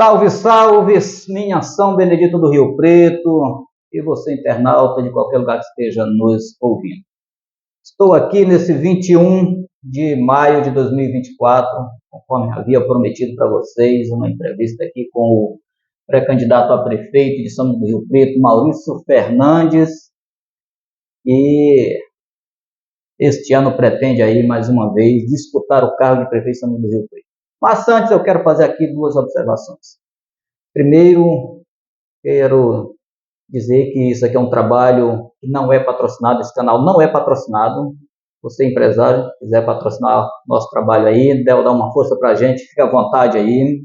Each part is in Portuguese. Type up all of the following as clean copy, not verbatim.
Salve, salve, minha São Benedito do Rio Preto e você, internauta de qualquer lugar que esteja nos ouvindo. Estou aqui nesse 21 de maio de 2024, conforme havia prometido para vocês, uma entrevista aqui com o pré-candidato a prefeito de São Benedito do Rio Preto, Maurício Fernandes, e este ano pretende aí, mais uma vez, disputar o cargo de prefeito de São Benedito do Rio Preto. Mas antes eu quero fazer aqui duas observações. Primeiro, quero dizer que isso aqui é um trabalho que não é patrocinado, esse canal não é patrocinado. Você, empresário, quiser patrocinar nosso trabalho aí, deve dar uma força para a gente, fique à vontade aí.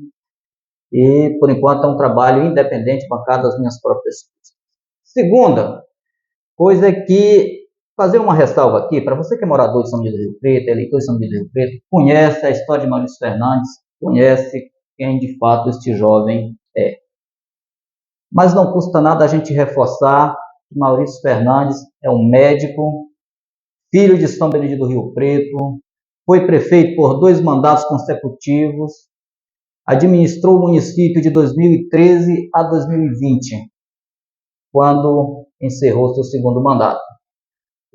E, por enquanto, é um trabalho independente, bancado das minhas próprias coisas. Segunda coisa é que, fazer uma ressalva aqui, para você que é morador de São Benedito do Rio Preto, eleitor de São Benedito do Rio Preto, conhece a história de Maurício Fernandes, conhece quem de fato este jovem é. Mas não custa nada a gente reforçar que Maurício Fernandes é um médico, filho de São Benedito do Rio Preto, foi prefeito por 2 mandatos consecutivos, administrou o município de 2013 a 2020, quando encerrou seu segundo mandato.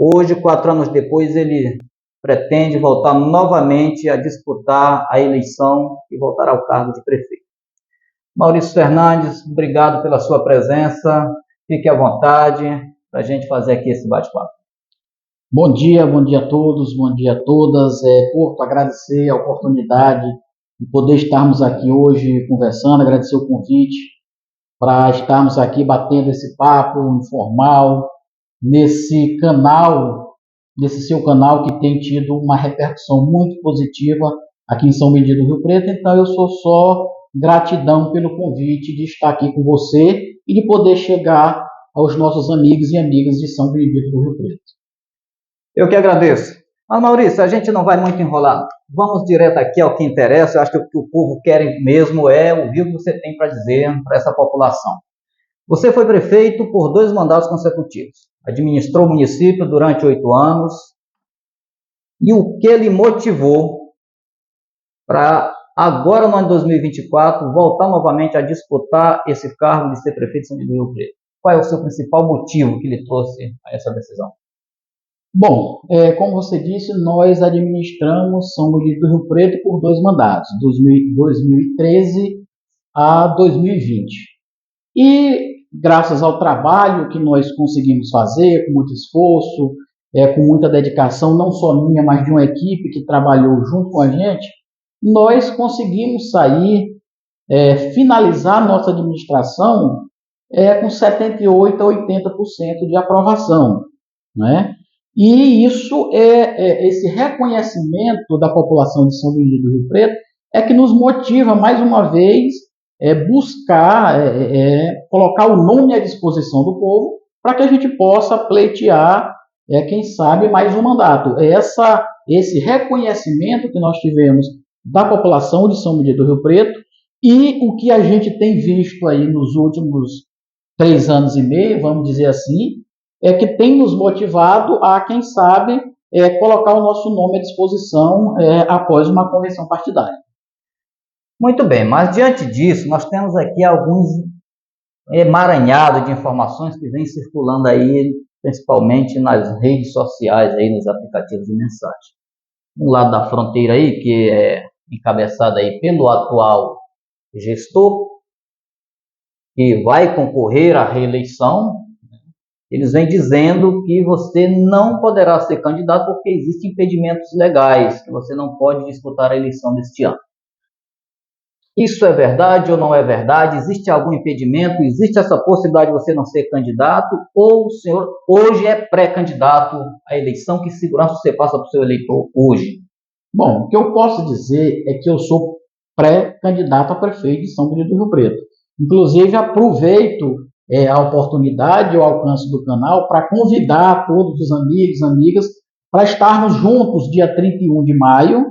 Hoje, 4 anos depois, ele pretende voltar novamente a disputar a eleição e voltar ao cargo de prefeito. Maurício Fernandes, obrigado pela sua presença. Fique à vontade para a gente fazer aqui esse bate-papo. Bom dia a todos, bom dia a todas. Porto, agradecer a oportunidade de poder estarmos aqui hoje conversando, agradecer o convite para estarmos aqui batendo esse papo informal nesse canal, nesse seu canal que tem tido uma repercussão muito positiva aqui em São Benedito do Rio Preto. Então eu sou só gratidão pelo convite de estar aqui com você e de poder chegar aos nossos amigos e amigas de São Benedito do Rio Preto. Eu que agradeço. Mas, Maurício, a gente não vai muito enrolar. Vamos direto aqui ao que interessa. Eu acho que o que o povo quer mesmo é ouvir o que você tem para dizer para essa população. Você foi prefeito por 2 mandatos consecutivos. Administrou o município durante 8 anos. E o que lhe motivou para agora, no ano de 2024, voltar novamente a disputar esse cargo de ser prefeito de São Benedito do Rio Preto? Qual é o seu principal motivo que lhe trouxe a essa decisão? Bom, como você disse, nós administramos São Benedito do Rio Preto por 2 mandatos, 2013 a 2020. E graças ao trabalho que nós conseguimos fazer, com muito esforço, com muita dedicação, não só minha, mas de uma equipe que trabalhou junto com a gente, nós conseguimos finalizar nossa administração com 78% a 80% de aprovação, né? E isso esse reconhecimento da população de São Benedito do Rio Preto é que nos motiva, mais uma vez, buscar, colocar o nome à disposição do povo para que a gente possa pleitear, quem sabe, mais um mandato. Esse reconhecimento que nós tivemos da população de São Benedito do Rio Preto e o que a gente tem visto aí nos últimos 3 anos e meio, vamos dizer assim, que tem nos motivado a, quem sabe, colocar o nosso nome à disposição após uma convenção partidária. Muito bem, mas diante disso, nós temos aqui alguns emaranhados de informações que vêm circulando aí, principalmente nas redes sociais, aí, nos aplicativos de mensagem. Um lado da fronteira aí, que é encabeçado aí pelo atual gestor, que vai concorrer à reeleição, eles vêm dizendo que você não poderá ser candidato porque existem impedimentos legais, que você não pode disputar a eleição deste ano. Isso é verdade ou não é verdade? Existe algum impedimento? Existe essa possibilidade de você não ser candidato? Ou o senhor hoje é pré-candidato à eleição? Que segurança você passa para o seu eleitor hoje? Bom, o que eu posso dizer é que eu sou pré-candidato a prefeito de São Benedito do Rio Preto. Inclusive, aproveito a oportunidade, o alcance do canal, para convidar todos os amigos e amigas para estarmos juntos dia 31 de maio,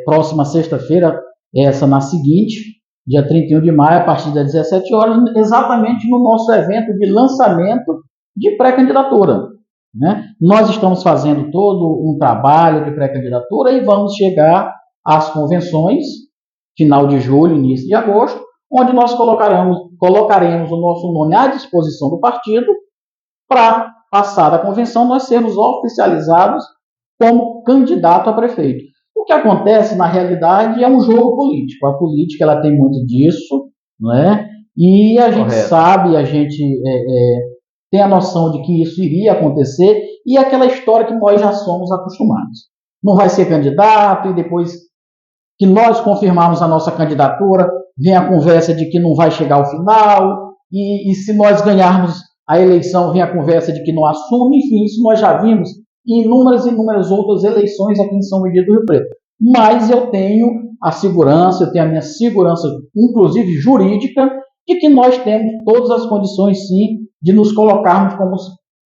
próxima sexta-feira, essa na seguinte, dia 31 de maio, a partir das 17 horas, exatamente no nosso evento de lançamento de pré-candidatura, né? Nós estamos fazendo todo um trabalho de pré-candidatura e vamos chegar às convenções final de julho, início de agosto, onde nós colocaremos o nosso nome à disposição do partido para, passada a convenção, nós sermos oficializados como candidato a prefeito. O que acontece, na realidade, é um jogo político. A política ela tem muito disso, não é? E a gente sabe, a gente tem a noção de que isso iria acontecer, e é aquela história que nós já somos acostumados. Não vai ser candidato, e depois que nós confirmarmos a nossa candidatura, vem a conversa de que não vai chegar ao final, e se nós ganharmos a eleição, vem a conversa de que não assume. Enfim, isso nós já vimos em inúmeras outras eleições aqui em São Benedito do Rio Preto. Mas eu tenho a segurança, eu tenho a minha segurança, inclusive jurídica, de que nós temos todas as condições, sim, de nos colocarmos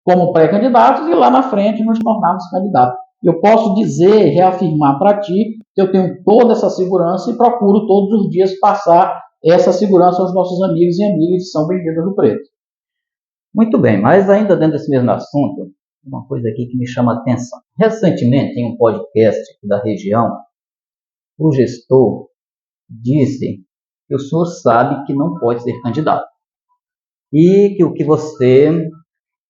como pré-candidatos e lá na frente nos tornarmos candidatos. Eu posso dizer, reafirmar para ti, que eu tenho toda essa segurança e procuro todos os dias passar essa segurança aos nossos amigos e amigas de São Benedito do Rio Preto. Muito bem, mas ainda dentro desse mesmo assunto, uma coisa aqui que me chama a atenção. Recentemente, em um podcast da região, o gestor disse que o senhor sabe que não pode ser candidato e que o que você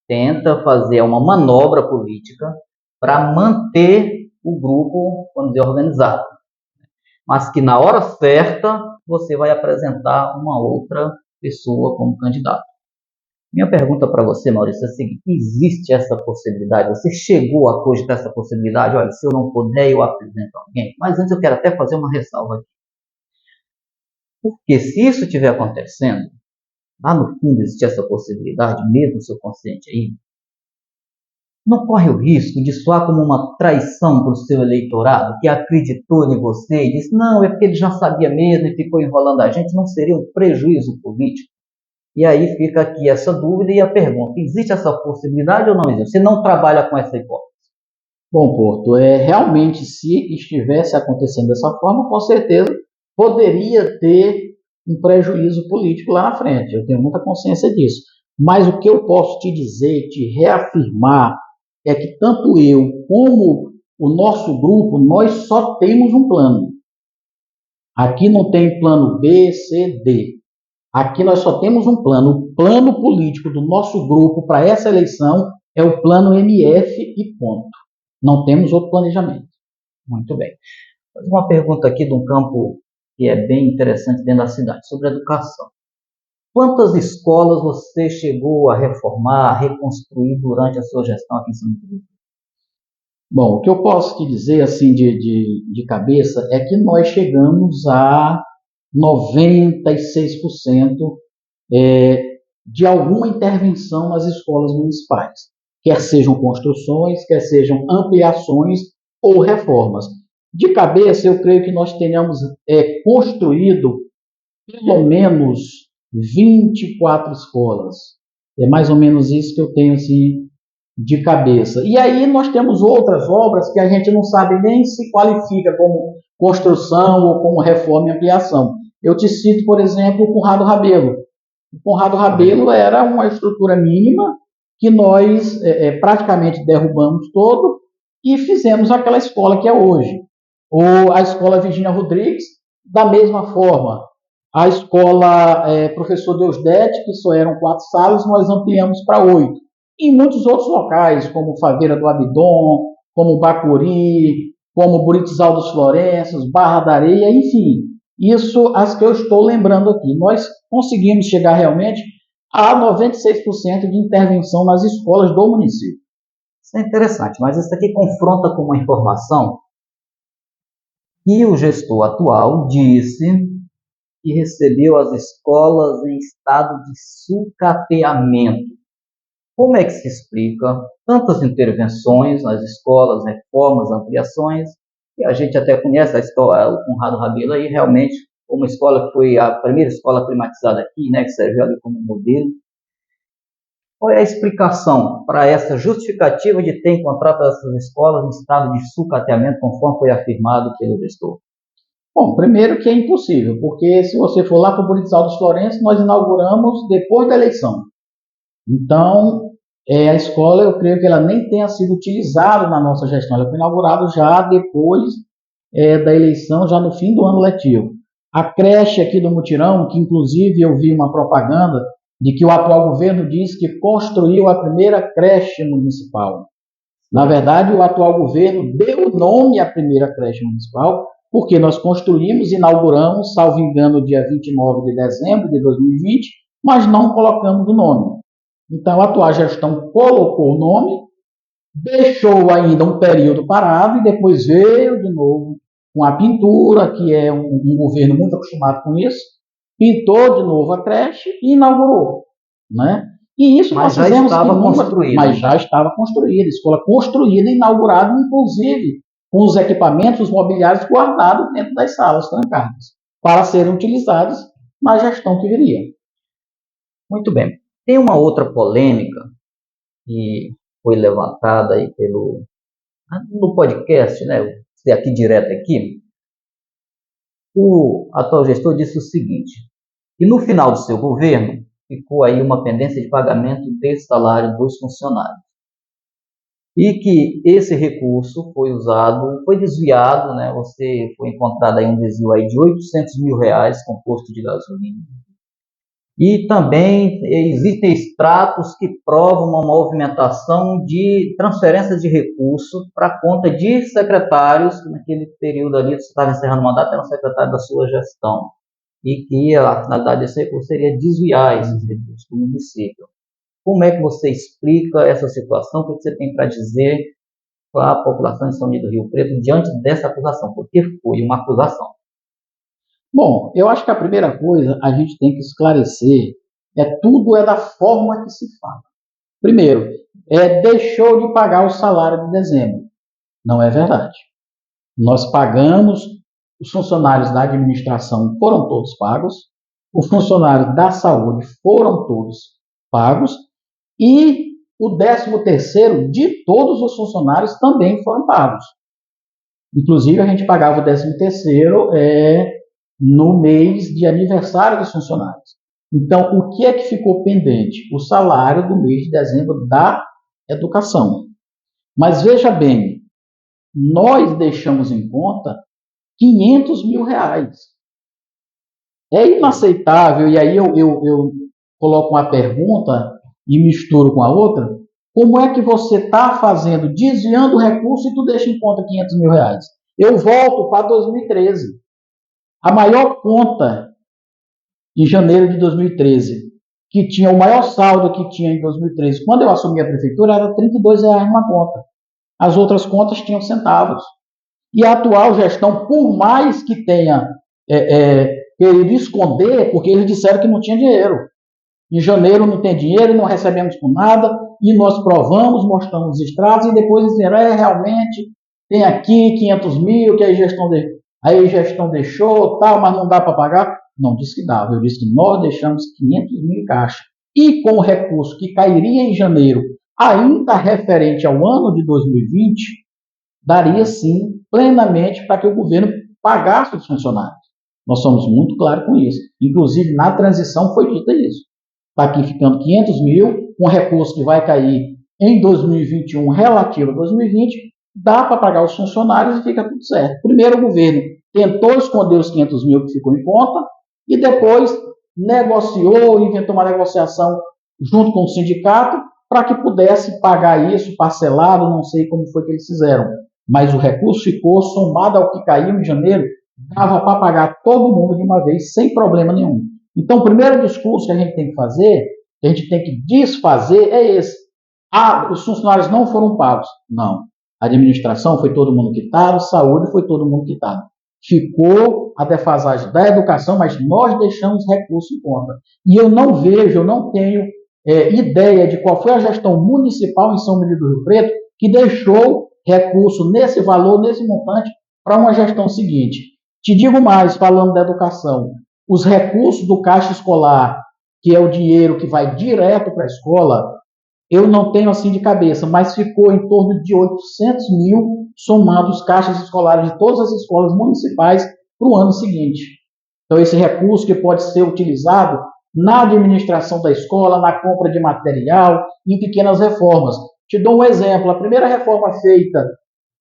tenta fazer é uma manobra política para manter o grupo, vamos dizer, organizado, mas que na hora certa você vai apresentar uma outra pessoa como candidato. Minha pergunta para você, Maurício, é a seguinte: existe essa possibilidade? Você chegou a cogitar essa possibilidade? Olha, se eu não puder, eu apresento alguém. Mas antes eu quero até fazer uma ressalva aqui. Porque se isso estiver acontecendo, lá no fundo existe essa possibilidade, mesmo o seu consciente aí, não corre o risco de soar como uma traição para o seu eleitorado, que acreditou em você e disse, não, é porque ele já sabia mesmo e ficou enrolando a gente, não seria um prejuízo político? E aí fica aqui essa dúvida e a pergunta, existe essa possibilidade ou não existe? Você não trabalha com essa hipótese? Bom, Porto, realmente, se estivesse acontecendo dessa forma, com certeza poderia ter um prejuízo político lá na frente. Eu tenho muita consciência disso. Mas o que eu posso te dizer, te reafirmar, é que tanto eu como o nosso grupo, nós só temos um plano. Aqui não tem plano B, C, D. Aqui nós só temos um plano. O plano político do nosso grupo para essa eleição é o plano MF e ponto. Não temos outro planejamento. Muito bem. Vou fazer uma pergunta aqui de um campo que é bem interessante dentro da cidade, sobre educação. Quantas escolas você chegou a reformar, a reconstruir durante a sua gestão aqui em São Paulo? Bom, o que eu posso te dizer assim de cabeça é que nós chegamos a 96% de alguma intervenção nas escolas municipais, quer sejam construções, quer sejam ampliações ou reformas. De cabeça, eu creio que nós tenhamos construído pelo menos 24 escolas. É mais ou menos isso que eu tenho assim, de cabeça. E aí nós temos outras obras que a gente não sabe nem se qualifica como construção ou como reforma e ampliação. Eu te cito, por exemplo, o Conrado Rebelo. O Conrado Rebelo era uma estrutura mínima que nós praticamente derrubamos todo e fizemos aquela escola que é hoje. Ou a escola Virgínia Rodrigues, da mesma forma. A escola Professor Deusdete, que só eram 4 salas, nós ampliamos para 8. E em muitos outros locais, como Faveira do Abidom, como Bacuri, como Buritizal dos Florenços, Barra da Areia, enfim. Isso as que eu estou lembrando aqui. Nós conseguimos chegar realmente a 96% de intervenção nas escolas do município. Isso é interessante, mas isso aqui confronta com uma informação que o gestor atual disse que recebeu as escolas em estado de sucateamento. Como é que se explica tantas intervenções nas escolas, reformas, ampliações, que a gente até conhece a história, o Conrado Rebelo aí, realmente uma escola que foi a primeira escola privatizada aqui, né, que serviu ali como modelo. Qual é a explicação para essa justificativa de ter encontrado essas escolas em estado de sucateamento, conforme foi afirmado pelo gestor? Bom, primeiro que é impossível, porque se você for lá para o Buritizal dos Florenços, nós inauguramos depois da eleição. Então, a escola, eu creio que ela nem tenha sido utilizada na nossa gestão. Ela foi inaugurada já depois da eleição, já no fim do ano letivo. A creche aqui do Mutirão, que inclusive eu vi uma propaganda de que o atual governo diz que construiu a primeira creche municipal. Na verdade, o atual governo deu nome à primeira creche municipal, porque nós construímos, inauguramos, salvo engano, dia 29 de dezembro de 2020, mas não colocamos o nome. Então, a atual gestão colocou o nome, deixou ainda um período parado e depois veio de novo com a pintura, que é um governo muito acostumado com isso, pintou de novo a creche e inaugurou, né? E isso Mas nós já fizemos estava construído. mas já estava construída, escola construída, inaugurada, inclusive com os equipamentos, os mobiliários guardados dentro das salas trancadas, para serem utilizados na gestão que viria. Muito bem. Tem uma outra polêmica que foi levantada aí no podcast, né? Aqui direto aqui. O atual gestor disse o seguinte, que no final do seu governo ficou aí uma pendência de pagamento desse salário dos funcionários. E que esse recurso foi usado, foi desviado, né? Foi encontrado aí um desvio aí de R$800 mil com posto de gasolina. E também existem extratos que provam uma movimentação de transferências de recursos para conta de secretários, que naquele período ali você estava encerrando o mandato, era um secretário da sua gestão. E que a finalidade desse recurso seria desviar esses recursos do município. Como é que você explica essa situação? O que você tem para dizer para a população de São Miguel do Rio Preto diante dessa acusação? Porque foi uma acusação. Bom, eu acho que a primeira coisa a gente tem que esclarecer tudo é da forma que se fala. Primeiro, deixou de pagar o salário de dezembro. Não é verdade. Nós pagamos, os funcionários da administração foram todos pagos, os funcionários da saúde foram todos pagos e o 13º de todos os funcionários também foram pagos. Inclusive, a gente pagava o 13º no mês de aniversário dos funcionários. Então, o que é que ficou pendente? O salário do mês de dezembro da educação. Mas veja bem, nós deixamos em conta R$500 mil. É inaceitável, e aí eu coloco uma pergunta e misturo com a outra, como é que você está fazendo, desviando o recurso e tu deixa em conta R$500 mil? Eu volto para 2013. A maior conta em janeiro de 2013, que tinha o maior saldo que tinha em 2013, quando eu assumi a prefeitura, era R$32 uma conta. As outras contas tinham centavos. E a atual gestão, por mais que tenha querido esconder, porque eles disseram que não tinha dinheiro. Em janeiro não tem dinheiro, não recebemos por nada, e nós provamos, mostramos os extratos, e depois disseram, realmente, tem aqui 500 mil, que a gestão deixou, tal, mas não dá para pagar. Não disse que dava, eu disse que nós deixamos 500 mil em caixa. E com o recurso que cairia em janeiro, ainda referente ao ano de 2020, daria sim, plenamente, para que o governo pagasse os funcionários. Nós somos muito claros com isso. Inclusive, na transição foi dito isso. Está aqui ficando 500 mil, com recurso que vai cair em 2021 relativo a 2020, dá para pagar os funcionários e fica tudo certo. Primeiro, o governo tentou esconder os 500 mil que ficou em conta e depois negociou, inventou uma negociação junto com o sindicato para que pudesse pagar isso parcelado, não sei como foi que eles fizeram. Mas o recurso ficou somado ao que caiu em janeiro, dava para pagar todo mundo de uma vez, sem problema nenhum. Então, o primeiro discurso que a gente tem que fazer, que a gente tem que desfazer, é esse. Os funcionários não foram pagos. Não. A administração foi todo mundo quitado, saúde foi todo mundo quitado. Ficou a defasagem da educação, mas nós deixamos recurso em conta. E eu não tenho ideia de qual foi a gestão municipal em São Miguel do Rio Preto que deixou recurso nesse valor, nesse montante, para uma gestão seguinte. Te digo mais, falando da educação, os recursos do Caixa Escolar, que é o dinheiro que vai direto para a escola, eu não tenho assim de cabeça, mas ficou em torno de 800 mil somados os caixas escolares de todas as escolas municipais para o ano seguinte. Então, esse recurso que pode ser utilizado na administração da escola, na compra de material, em pequenas reformas. Te dou um exemplo, a primeira reforma feita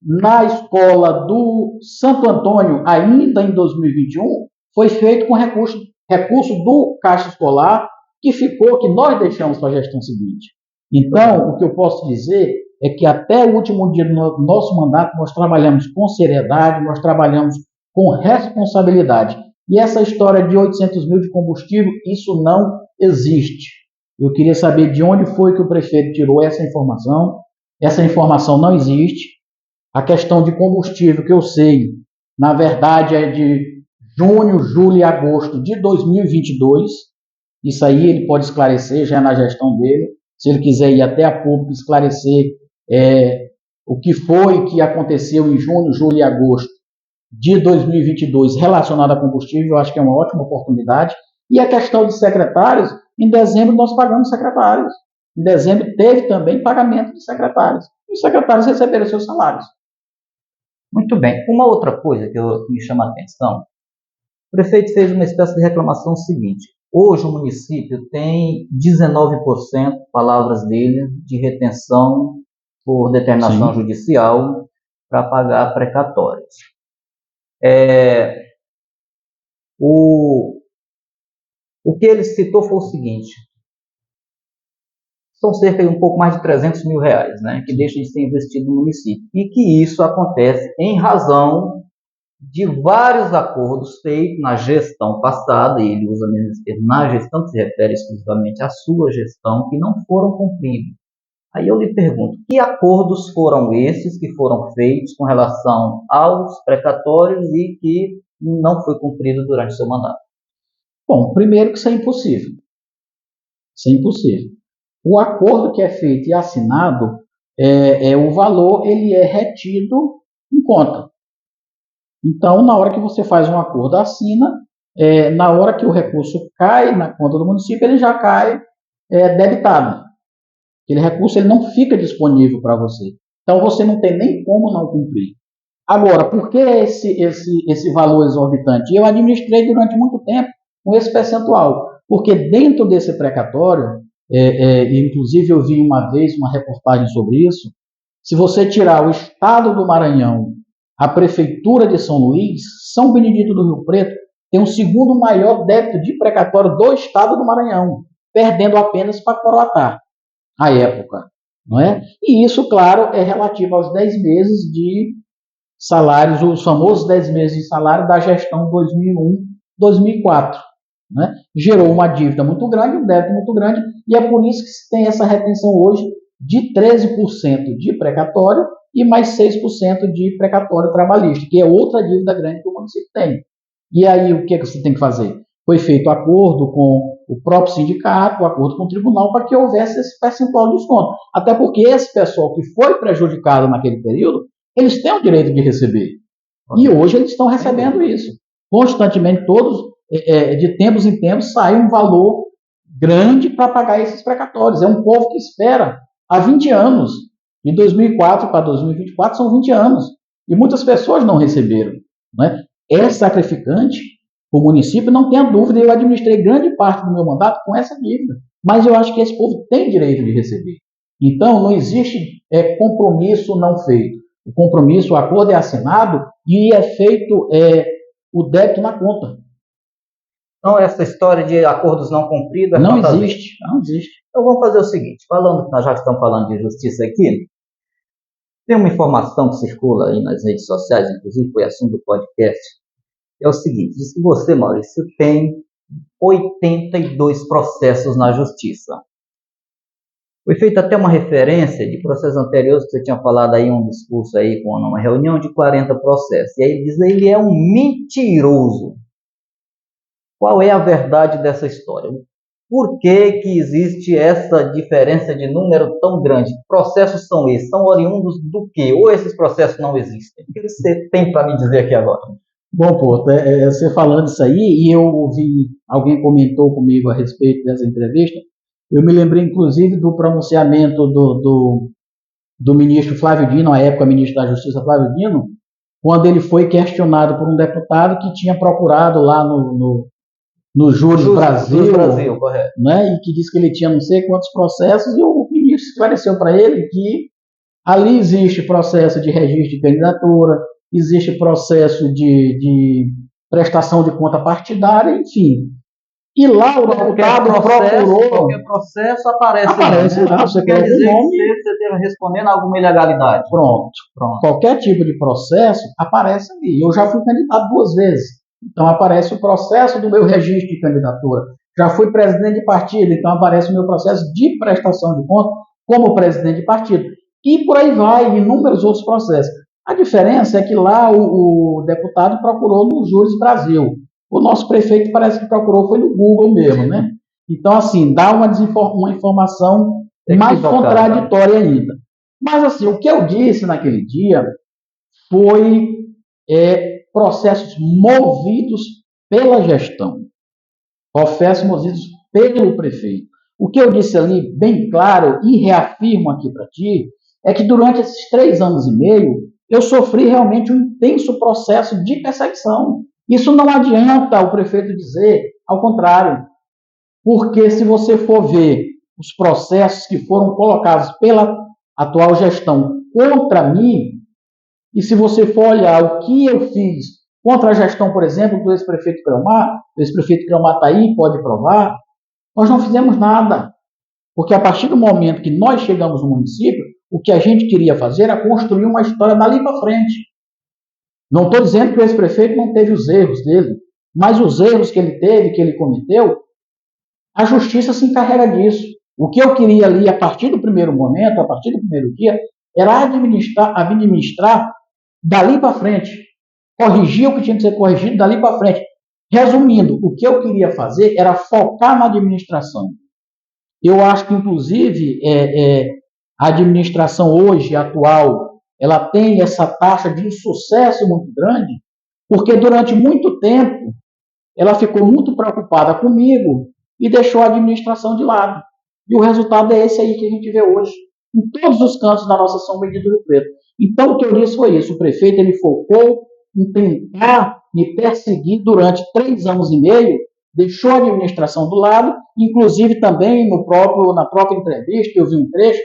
na escola do Santo Antônio, ainda em 2021, foi feito com recurso do Caixa Escolar, que nós deixamos para a gestão seguinte. Então, o que eu posso dizer é que até o último dia do nosso mandato nós trabalhamos com seriedade, nós trabalhamos com responsabilidade. E essa história de 800 mil de combustível, isso não existe. Eu queria saber de onde foi que o prefeito tirou essa informação. Essa informação não existe. A questão de combustível, que eu sei, na verdade é de junho, julho e agosto de 2022. Isso aí ele pode esclarecer, já é na gestão dele. Se ele quiser ir até a público esclarecer o que foi que aconteceu em junho, julho e agosto de 2022 relacionado a combustível, eu acho que é uma ótima oportunidade. E a questão de secretários, em dezembro nós pagamos secretários. Em dezembro teve também pagamento de secretários. E os secretários receberam seus salários. Muito bem. Uma outra coisa que me chama a atenção, o prefeito fez uma espécie de reclamação seguinte: hoje o município tem 19%, palavras dele, de retenção por determinação judicial para pagar precatórios. O que ele citou foi o seguinte: são cerca de um pouco mais de 300 mil reais, né, que deixa de ser investido no município. E que isso acontece em razão de vários acordos feitos na gestão passada, e ele usa mesmo esse termo, na gestão, que se refere exclusivamente à sua gestão, que não foram cumpridos. Aí eu lhe pergunto, que acordos foram esses que foram feitos com relação aos precatórios e que não foi cumprido durante o seu mandato? Bom, primeiro que isso é impossível. Isso é impossível. O acordo que é feito e assinado, o valor ele é retido em conta. Então, na hora que você faz um acordo, assina, na hora que o recurso cai na conta do município, ele já cai debitado. Aquele recurso ele não fica disponível para você. Então, você não tem nem como não cumprir. Agora, por que esse valor exorbitante? Eu administrei durante muito tempo com esse percentual, porque dentro desse precatório, inclusive eu vi uma vez uma reportagem sobre isso, se você tirar o estado do Maranhão, a prefeitura de São Luís, São Benedito do Rio Preto tem o segundo maior débito de precatório do estado do Maranhão, perdendo apenas para Coroatá, à época. Não é? E isso, claro, é relativo aos 10 meses de salários, os famosos 10 meses de salário da gestão 2001-2004. Né? Gerou uma dívida muito grande, um débito muito grande, e é por isso que se tem essa retenção hoje de 13% de precatório e mais 6% de precatório trabalhista, que é outra dívida grande que o município tem. E aí o que você tem que fazer? Foi feito acordo com o próprio sindicato, acordo com o tribunal, para que houvesse esse percentual de desconto. Até porque esse pessoal que foi prejudicado naquele período, eles têm o direito de receber. E hoje eles estão recebendo isso. Constantemente, de tempos em tempos, sai um valor grande para pagar esses precatórios. É um povo que espera há 20 anos. De 2004 para 2024 são 20 anos. E muitas pessoas não receberam. Né? É sacrificante. O município, não tenha dúvida, eu administrei grande parte do meu mandato com essa dívida. Mas eu acho que esse povo tem direito de receber. Então, não existe compromisso não feito. O compromisso, o acordo é assinado e é feito o débito na conta. Então, essa história de acordos não cumpridos não existe. Não existe. Então, vamos fazer o seguinte, nós já estamos falando de justiça aqui, tem uma informação que circula aí nas redes sociais, inclusive foi assunto do podcast, é o seguinte: diz que você, Maurício, tem 82 processos na justiça. Foi feita até uma referência de processos anteriores que você tinha falado aí, um discurso aí, com uma reunião de 40 processos. E aí ele diz que ele é um mentiroso. Qual é a verdade dessa história? Por que existe essa diferença de número tão grande? Que processos são esses? São oriundos do quê? Ou esses processos não existem? O que você tem para me dizer aqui agora? Bom, Porto, você falando isso aí, e eu ouvi, alguém comentou comigo a respeito dessa entrevista, eu me lembrei, inclusive, do pronunciamento do ministro Flávio Dino, à época ministro da Justiça Flávio Dino, quando ele foi questionado por um deputado que tinha procurado lá no Júri do Brasil, correto. Né, e que disse que ele tinha não sei quantos processos, e o ministro esclareceu para ele que ali existe processo de registro de candidatura, existe processo de prestação de conta partidária, enfim. E lá o deputado procurou... Qualquer processo aparece lá, né? Você quer dizer nome... que você esteja respondendo a alguma ilegalidade. Pronto. Qualquer tipo de processo aparece ali. Eu já fui candidato 2 vezes. Então aparece o processo do meu registro de candidatura. Já fui presidente de partido, então aparece o meu processo de prestação de conta como presidente de partido. E por aí vai, inúmeros outros processos. A diferença é que lá o deputado procurou no Júris Brasil. O nosso prefeito parece que procurou, foi no Google mesmo, né? Então, assim, dá uma informação mais contraditória ainda. Mas, assim, o que eu disse naquele dia foi processos movidos pela gestão, processos movidos pelo prefeito. O que eu disse ali, bem claro, e reafirmo aqui para ti, é que durante esses 3 anos e meio, eu sofri realmente um intenso processo de perseguição. Isso não adianta o prefeito dizer, ao contrário, porque se você for ver os processos que foram colocados pela atual gestão contra mim, e se você for olhar o que eu fiz contra a gestão, por exemplo, do ex-prefeito Cromar, o ex-prefeito Cromar está aí, pode provar, nós não fizemos nada. Porque a partir do momento que nós chegamos no município, o que a gente queria fazer era construir uma história dali para frente. Não estou dizendo que o ex-prefeito não teve os erros dele, mas os erros que ele teve, que ele cometeu, a justiça se encarrega disso. O que eu queria ali, a partir do primeiro momento, a partir do primeiro dia, era administrar dali para frente. Corrigir o que tinha que ser corrigido dali para frente. Resumindo, o que eu queria fazer era focar na administração. Eu acho que, inclusive, a administração hoje, atual, ela tem essa taxa de insucesso muito grande, porque durante muito tempo ela ficou muito preocupada comigo e deixou a administração de lado. E o resultado é esse aí que a gente vê hoje, em todos os cantos da nossa São Benedito do Rio Preto. Então, o que eu disse foi isso, o prefeito ele focou em tentar me perseguir durante 3 anos e meio, deixou a administração do lado, inclusive também na própria entrevista, eu vi um trecho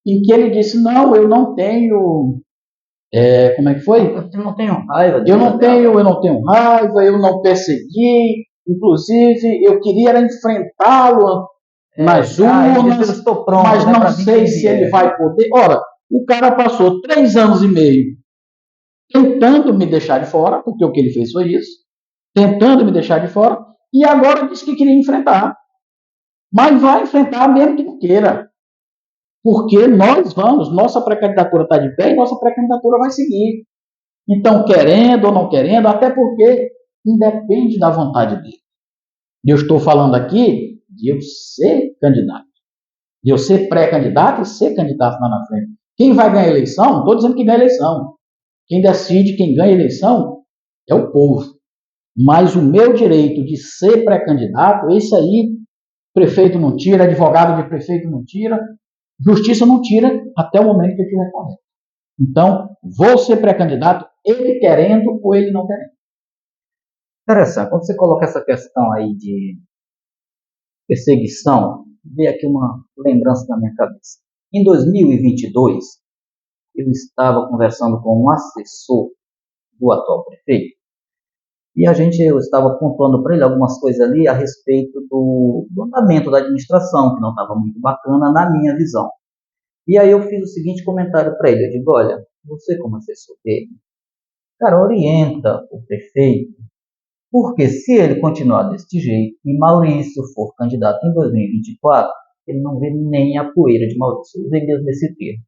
em que ele disse, não, eu não tenho... como é que foi? Eu não tenho raiva. Eu não tenho raiva, eu não persegui, inclusive eu queria enfrentá-lo nas urnas, mas não sei se ele vai poder. Ora, o cara passou 3 anos e meio tentando me deixar de fora, porque o que ele fez foi isso, tentando me deixar de fora, e agora disse que queria enfrentar. Mas vai enfrentar mesmo que não queira. Porque nossa pré-candidatura está de pé e nossa pré-candidatura vai seguir. Então, querendo ou não querendo, até porque independe da vontade dele. Eu estou falando aqui de eu ser candidato, de eu ser pré-candidato e ser candidato lá na frente. Quem vai ganhar a eleição, não estou dizendo que ganha a eleição. Quem decide quem ganha a eleição é o povo. Mas o meu direito de ser pré-candidato, esse aí, prefeito não tira, advogado de prefeito não tira, justiça não tira até o momento que eu tiver correto. Então, vou ser pré-candidato, ele querendo ou ele não querendo. Interessante. Quando você coloca essa questão aí de perseguição, veio aqui uma lembrança na minha cabeça. Em 2022, eu estava conversando com um assessor do atual prefeito e eu estava pontuando para ele algumas coisas ali a respeito do andamento da administração, que não estava muito bacana na minha visão. E aí eu fiz o seguinte comentário para ele, eu digo, olha, você como assessor dele, cara, orienta o prefeito, porque se ele continuar desse jeito e Maurício for candidato em 2024, ele não vê nem a poeira de Maurício, eu usei mesmo esse termo.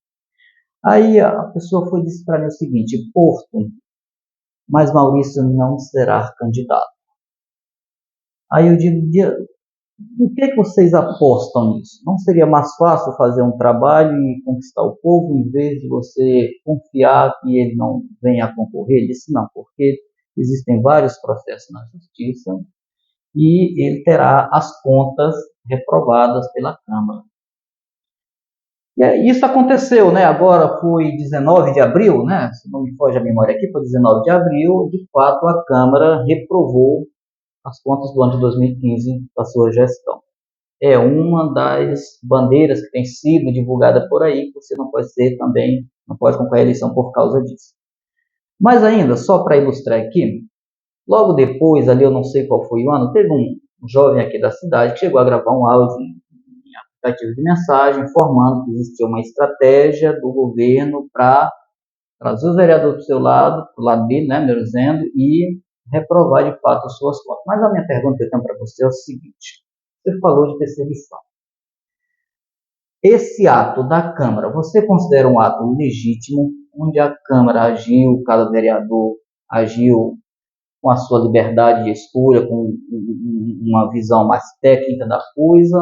Aí a pessoa foi disse para mim o seguinte, Porto, mas Maurício não será candidato. Aí eu digo, o que vocês apostam nisso? Não seria mais fácil fazer um trabalho e conquistar o povo em vez de você confiar que ele não venha a concorrer? Ele disse, não, porque existem vários processos na justiça e ele terá as contas reprovadas pela Câmara. E isso aconteceu, né? Agora foi 19 de abril, né? Se não me foge a memória aqui, foi 19 de abril, de fato a Câmara reprovou as contas do ano de 2015 da sua gestão. É uma das bandeiras que tem sido divulgada por aí, que você não pode ser também, não pode concorrer à eleição por causa disso. Mas ainda, só para ilustrar aqui, Logo depois, ali eu não sei qual foi o ano, teve um jovem aqui da cidade que chegou a gravar um áudio em aplicativo de mensagem, informando que existia uma estratégia do governo para trazer os vereadores para o seu lado, para o lado dele, né, melhor dizendo, e reprovar de fato as suas contas. Mas a minha pergunta que eu tenho para você é o seguinte: você falou de perseguição. Esse ato da Câmara, você considera um ato legítimo, onde a Câmara agiu, cada vereador agiu com a sua liberdade de escolha, com uma visão mais técnica da coisa,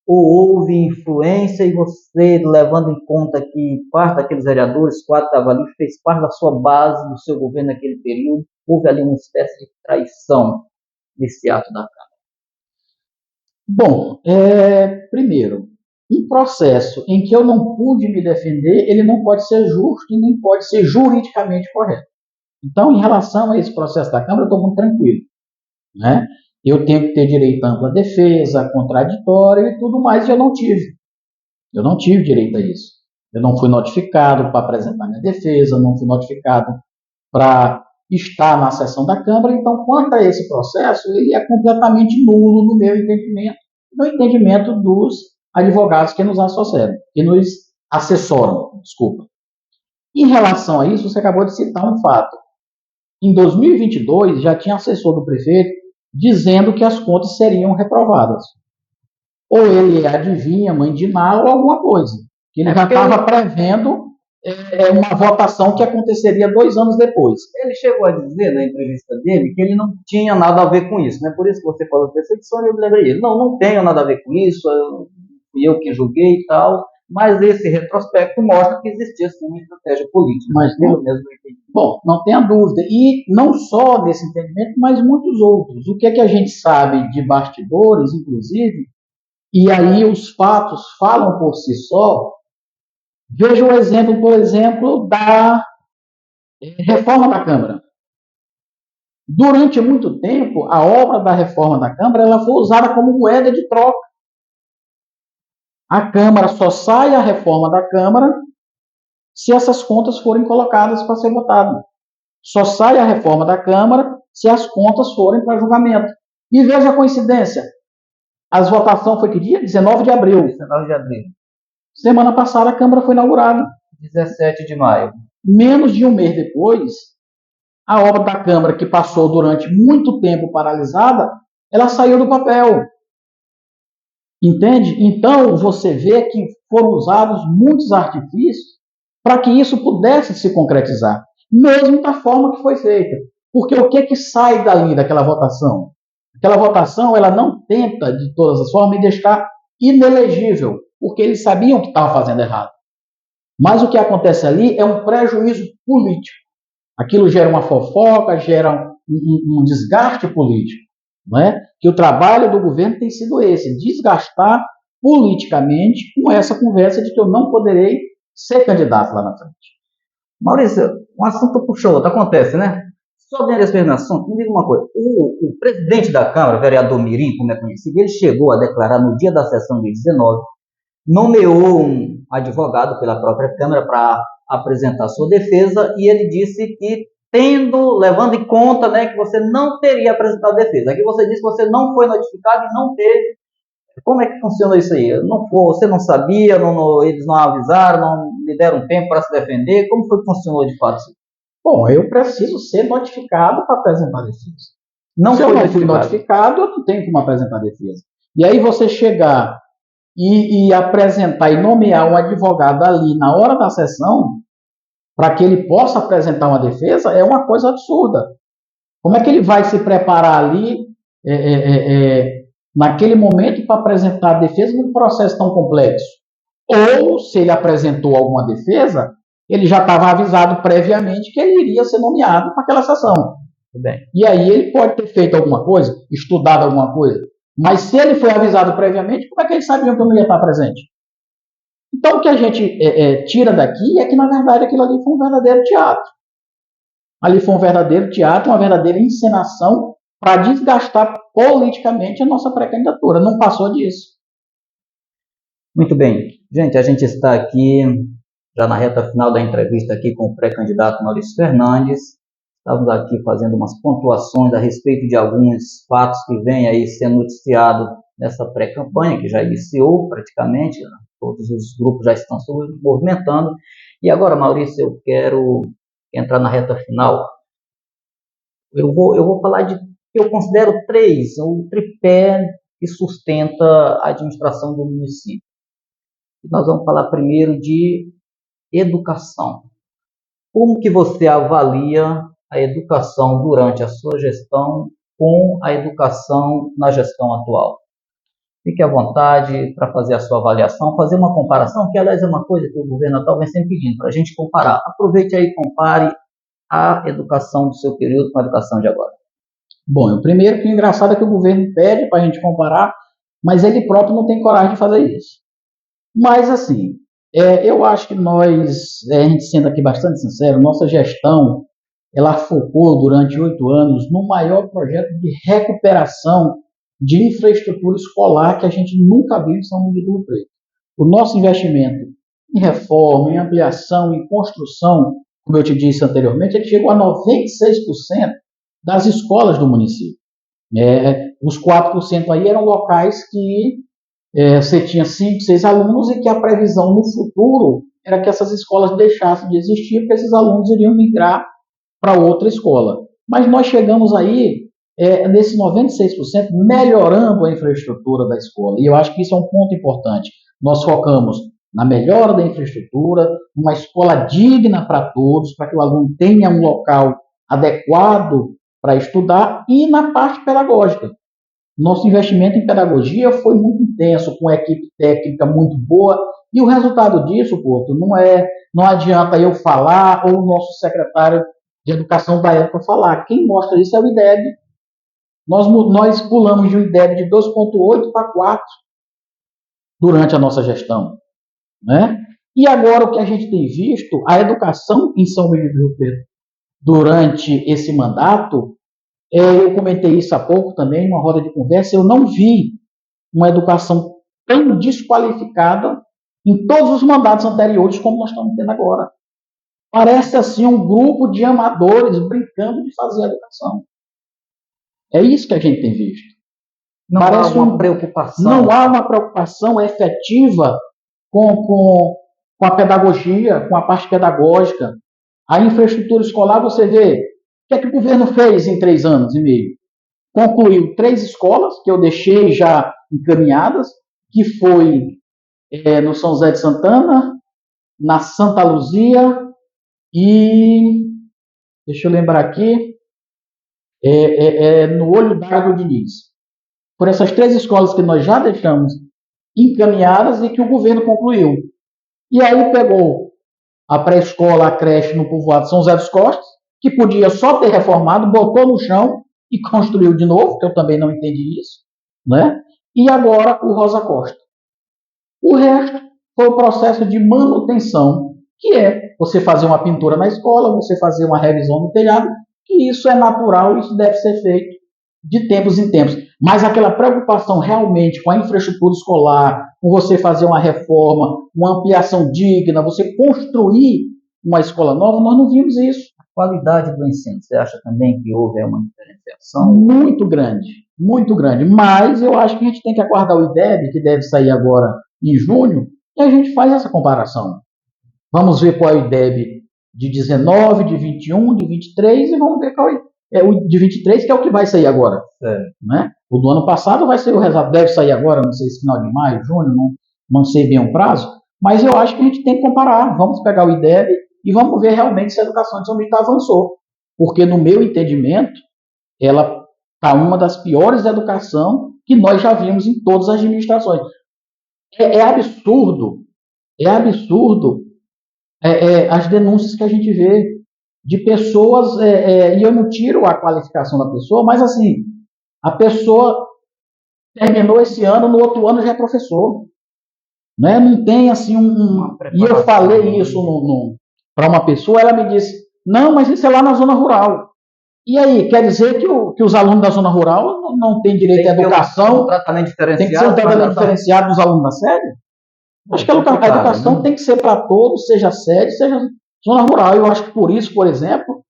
ou houve influência e você, levando em conta que parte daqueles vereadores, quatro estavam ali, fez parte da sua base, do seu governo naquele período, houve ali uma espécie de traição nesse ato da Câmara? Bom, primeiro, um processo em que eu não pude me defender, ele não pode ser justo e nem pode ser juridicamente correto. Então, em relação a esse processo da Câmara, eu estou muito tranquilo, né? Eu tenho que ter direito à ampla defesa, contraditório e tudo mais, e eu não tive. Eu não tive direito a isso. Eu não fui notificado para apresentar minha defesa, não fui notificado para estar na sessão da Câmara. Então, quanto a esse processo, ele é completamente nulo no meu entendimento, no entendimento dos advogados que nos assessoram, desculpa. Em relação a isso, você acabou de citar um fato. Em 2022, já tinha assessor do prefeito dizendo que as contas seriam reprovadas. Ou ele adivinha, mãe de Ná, ou alguma coisa. Que ele já estava prevendo uma votação que aconteceria 2 anos depois. Ele chegou a dizer na entrevista dele que ele não tinha nada a ver com isso, né? Por isso que você falou de perseguição, eu me lembrei dele. Não tenho nada a ver com isso, fui eu que julguei e tal, mas esse retrospecto mostra que existia sim uma estratégia política. Mas pelo mesmo entendimento. Bom, não tenha dúvida. E não só nesse entendimento, mas muitos outros. O que é que a gente sabe de bastidores, inclusive, e aí os fatos falam por si só. Veja o exemplo, por exemplo, da reforma da Câmara. Durante muito tempo, a obra da reforma da Câmara ela foi usada como moeda de troca. A Câmara só sai a reforma da Câmara se essas contas forem colocadas para ser votada. Só sai a reforma da Câmara se as contas forem para julgamento. E veja a coincidência. A votação foi que dia? 19 de abril. 19 de abril. Semana passada a Câmara foi inaugurada. 17 de maio. Menos de um mês depois, a obra da Câmara, que passou durante muito tempo paralisada, ela saiu do papel. Entende? Então, você vê que foram usados muitos artifícios para que isso pudesse se concretizar, mesmo da forma que foi feita. Porque o que sai dali daquela votação? Aquela votação, ela não tenta, de todas as formas, deixar inelegível, porque eles sabiam que estavam fazendo errado. Mas o que acontece ali é um prejuízo político. Aquilo gera uma fofoca, gera um desgaste político. Não é? Que o trabalho do governo tem sido esse, desgastar politicamente com essa conversa de que eu não poderei ser candidato lá na frente. Maurício, um assunto puxou outro, acontece, né? Só dentro desse mesmo assunto, me diga uma coisa, o presidente da Câmara, o vereador Mirim, como é conhecido, ele chegou a declarar no dia da sessão de 19, nomeou um advogado pela própria Câmara para apresentar sua defesa, e ele disse que levando em conta, né, que você não teria apresentado defesa. Aqui você disse que você não foi notificado e não teve. Como é que funciona isso aí? Você não sabia, eles não avisaram, não lhe deram tempo para se defender? Como foi que funcionou de fato? Bom, eu preciso ser notificado para apresentar defesa. Se eu não fui notificado, eu não tenho como apresentar defesa. E aí você chegar e apresentar e nomear um advogado ali na hora da sessão, para que ele possa apresentar uma defesa, é uma coisa absurda. Como é que ele vai se preparar ali, naquele momento, para apresentar a defesa num processo tão complexo? Ou, se ele apresentou alguma defesa, ele já estava avisado previamente que ele iria ser nomeado para aquela sessão. Bem. E aí ele pode ter feito alguma coisa, estudado alguma coisa, mas se ele foi avisado previamente, como é que ele sabia que eu não ia estar presente? Então, o que a gente tira daqui é que, na verdade, aquilo ali foi um verdadeiro teatro. Ali foi um verdadeiro teatro, uma verdadeira encenação para desgastar politicamente a nossa pré-candidatura. Não passou disso. Muito bem. Gente, a gente está aqui já na reta final da entrevista aqui com o pré-candidato Maurício Fernandes. Estamos aqui fazendo umas pontuações a respeito de alguns fatos que vêm aí sendo noticiados nessa pré-campanha, que já iniciou praticamente, né? Todos os grupos já estão se movimentando. E agora, Maurício, eu quero entrar na reta final. Eu vou falar de que eu considero três, o tripé que sustenta a administração do município. Nós vamos falar primeiro de educação. Como que você avalia a educação durante a sua gestão com a educação na gestão atual? Fique à vontade para fazer a sua avaliação, fazer uma comparação, que aliás é uma coisa que o governo atual vem sempre pedindo, para a gente comparar. Aproveite aí e compare a educação do seu período com a educação de agora. Bom, o primeiro que o engraçado é que o governo pede para a gente comparar, mas ele próprio não tem coragem de fazer isso. Mas assim, eu acho que a gente sendo aqui bastante sincero, nossa gestão, ela focou durante 8 anos no maior projeto de recuperação de infraestrutura escolar que a gente nunca viu em São Luís do Rio Preto. O nosso investimento em reforma, em ampliação, em construção, como eu te disse anteriormente, ele chegou a 96% das escolas do município. Os 4% aí eram locais que você tinha 5, 6 alunos e que a previsão no futuro era que essas escolas deixassem de existir, porque esses alunos iriam migrar para outra escola. Mas nós chegamos aí, nesse 96%, melhorando a infraestrutura da escola. E eu acho que isso é um ponto importante. Nós focamos na melhora da infraestrutura, uma escola digna para todos, para que o aluno tenha um local adequado para estudar, e na parte pedagógica. Nosso investimento em pedagogia foi muito intenso, com equipe técnica muito boa, e o resultado disso, Porto, não adianta eu falar ou o nosso secretário de educação da época falar. Quem mostra isso é o IDEB. Nós pulamos de um IDEB de 2,8 para 4 durante a nossa gestão, né? E agora o que a gente tem visto, a educação em São Luís do Rio Preto durante esse mandato, eu comentei isso há pouco também, em uma roda de conversa, eu não vi uma educação tão desqualificada em todos os mandatos anteriores como nós estamos tendo agora. Parece assim um grupo de amadores brincando de fazer educação. É isso que a gente tem visto. Não há uma preocupação. Não há uma preocupação efetiva com a pedagogia, com a parte pedagógica. A infraestrutura escolar, você vê, o que é que o governo fez em 3 anos e meio? Concluiu 3 escolas, que eu deixei já encaminhadas, que foi no São José de Santana, na Santa Luzia e, deixa eu lembrar aqui, no Olho d'Água do Diniz. Por essas 3 escolas que nós já deixamos encaminhadas e que o governo concluiu. E aí pegou a pré-escola, a creche no povoado São José dos Costas, que podia só ter reformado, botou no chão e construiu de novo, que eu também não entendi isso, né? E agora o Rosa Costa. O resto foi o processo de manutenção, que é você fazer uma pintura na escola, você fazer uma revisão no telhado, que isso é natural, isso deve ser feito de tempos em tempos. Mas aquela preocupação realmente com a infraestrutura escolar, com você fazer uma reforma, uma ampliação digna, você construir uma escola nova, nós não vimos isso. A qualidade do ensino, você acha também que houve uma diferenciação? Muito grande, muito grande. Mas eu acho que a gente tem que aguardar o IDEB, que deve sair agora em junho, e a gente faz essa comparação. Vamos ver qual é o IDEB de 19, de 21, de 23, e vamos ver qual é o de 23, que é o que vai sair agora. Né? O do ano passado vai ser o resultado, deve sair agora, não sei se final de maio, junho, não sei bem o prazo, mas eu acho que a gente tem que comparar. Vamos pegar o IDEB e vamos ver realmente se a educação de São Luís avançou. Porque, no meu entendimento, ela está uma das piores educação que nós já vimos em todas as administrações. É absurdo as denúncias que a gente vê de pessoas, e eu não tiro a qualificação da pessoa, mas assim, a pessoa terminou esse ano, no outro ano já é professor. Né? Não tem assim E eu falei isso para uma pessoa, ela me disse, não, mas isso é lá na zona rural. E aí, quer dizer que os alunos da zona rural não têm direito à educação? Tem que ser um tratamento diferenciado dos alunos da sede? Acho que a educação tem que ser para todos, seja sede, seja zona rural. Eu acho que por isso, por exemplo,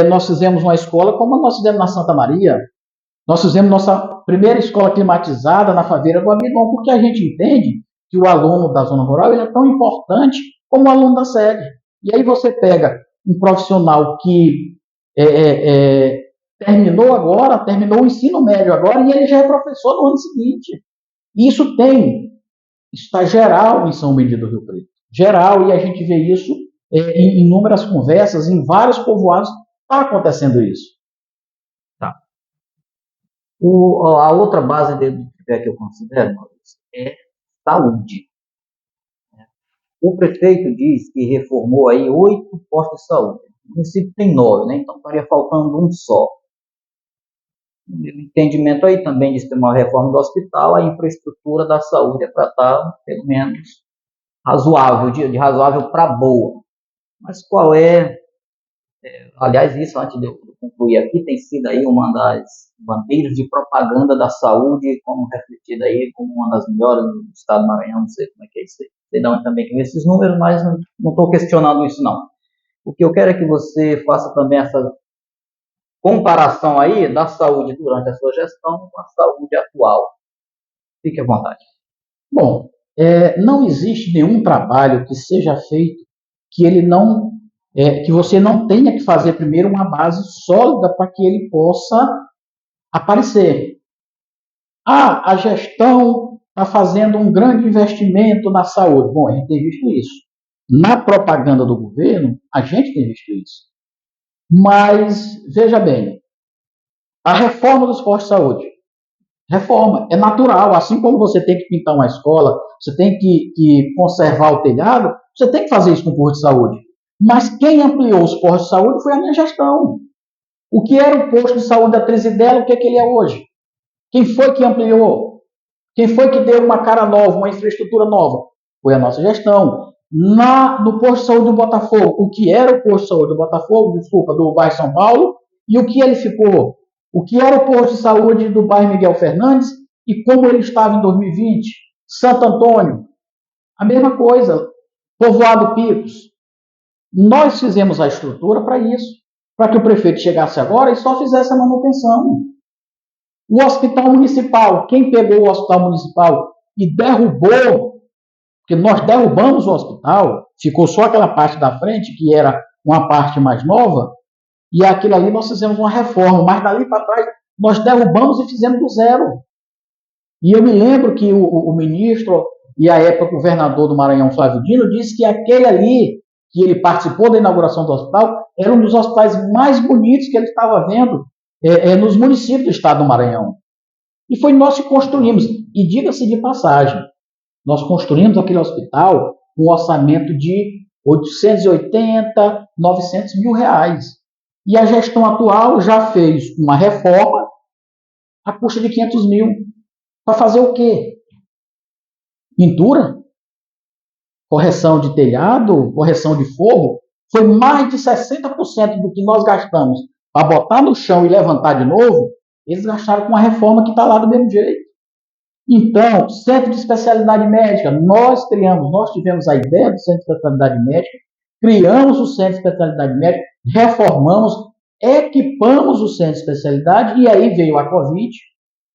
nós fizemos uma escola como nós fizemos na Santa Maria. Nós fizemos nossa primeira escola climatizada na Faveira do Abidão, porque a gente entende que o aluno da zona rural ele é tão importante como o aluno da sede. E aí você pega um profissional que terminou o ensino médio agora, e ele já é professor no ano seguinte. Isso está geral em São Benedito do Rio Preto. Geral, e a gente vê isso em inúmeras conversas, em vários povoados, está acontecendo isso. Tá. A outra base do tripé que eu considero, Maurício, é saúde. O prefeito diz que reformou aí 8 postos de saúde. O município tem 9, né? Então estaria faltando um só. O meu entendimento aí também diz que uma reforma do hospital, a infraestrutura da saúde é para estar, pelo menos, razoável, de razoável para boa. Mas qual aliás, isso, antes de eu concluir aqui, tem sido aí uma das bandeiras de propaganda da saúde, como refletida aí como uma das melhores do estado do Maranhão, não sei como é que é isso aí. Sei de onde também que vem esses números, mas não estou questionando isso não. O que eu quero é que você faça também essa comparação aí da saúde durante a sua gestão com a saúde atual. Fique à vontade. Bom, não existe nenhum trabalho que seja feito que que você não tenha que fazer primeiro uma base sólida para que ele possa aparecer. A gestão está fazendo um grande investimento na saúde. Bom, a gente tem visto isso. Na propaganda do governo, a gente tem visto isso. Mas, veja bem, a reforma dos postos de saúde. Reforma, é natural. Assim como você tem que pintar uma escola, você tem que conservar o telhado, você tem que fazer isso com o posto de saúde. Mas quem ampliou os postos de saúde foi a minha gestão. O que era o posto de saúde da Trizidela, o que ele é hoje? Quem foi que ampliou? Quem foi que deu uma cara nova, uma infraestrutura nova? Foi a nossa gestão. No posto de saúde do Botafogo, o que era o posto de saúde do Botafogo, do bairro São Paulo, e o que ele ficou? O que era o posto de saúde do bairro Miguel Fernandes e como ele estava em 2020? Santo Antônio, a mesma coisa. Povoado Picos. Nós fizemos a estrutura para isso, para que o prefeito chegasse agora e só fizesse a manutenção. O hospital municipal, quem pegou o hospital municipal e derrubou, porque nós derrubamos o hospital, ficou só aquela parte da frente, que era uma parte mais nova, e aquilo ali nós fizemos uma reforma, mas dali para trás nós derrubamos e fizemos do zero. E eu me lembro que o ministro e a época o governador do Maranhão, Flávio Dino, disse que aquele ali, que ele participou da inauguração do hospital, era um dos hospitais mais bonitos que ele estava vendo nos municípios do estado do Maranhão. E foi nós que construímos. E diga-se de passagem, nós construímos aquele hospital com um orçamento de 880, 900 mil reais. E a gestão atual já fez uma reforma a custa de 500 mil. Para fazer o quê? Pintura? Correção de telhado? Correção de forro? Foi mais de 60% do que nós gastamos para botar no chão e levantar de novo, eles gastaram com a reforma que está lá do mesmo jeito. Então, centro de especialidade médica, nós tivemos a ideia do centro de especialidade médica, criamos o centro de especialidade médica, reformamos, equipamos o centro de especialidade e aí veio a Covid.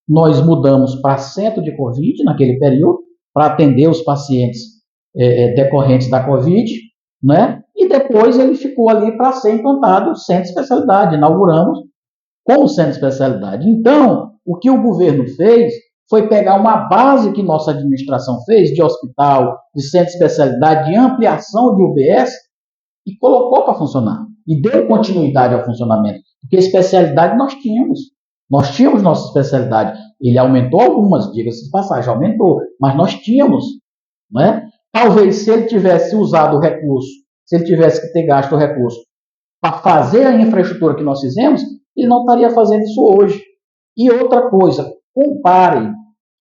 Nós mudamos para centro de Covid naquele período, para atender os pacientes decorrentes da Covid, né? E depois ele ficou ali para ser implantado o centro de especialidade. Inauguramos com o centro de especialidade. Então, o que o governo fez foi pegar uma base que nossa administração fez, de hospital, de centro de especialidade, de ampliação de UBS, e colocou para funcionar. E deu continuidade ao funcionamento. Porque especialidade nós tínhamos. Nós tínhamos nossa especialidade. Ele aumentou algumas, diga-se de passagem, aumentou. Mas nós tínhamos. Né? Talvez se ele tivesse usado o recurso, se ele tivesse que ter gasto o recurso para fazer a infraestrutura que nós fizemos, ele não estaria fazendo isso hoje. E outra coisa, comparem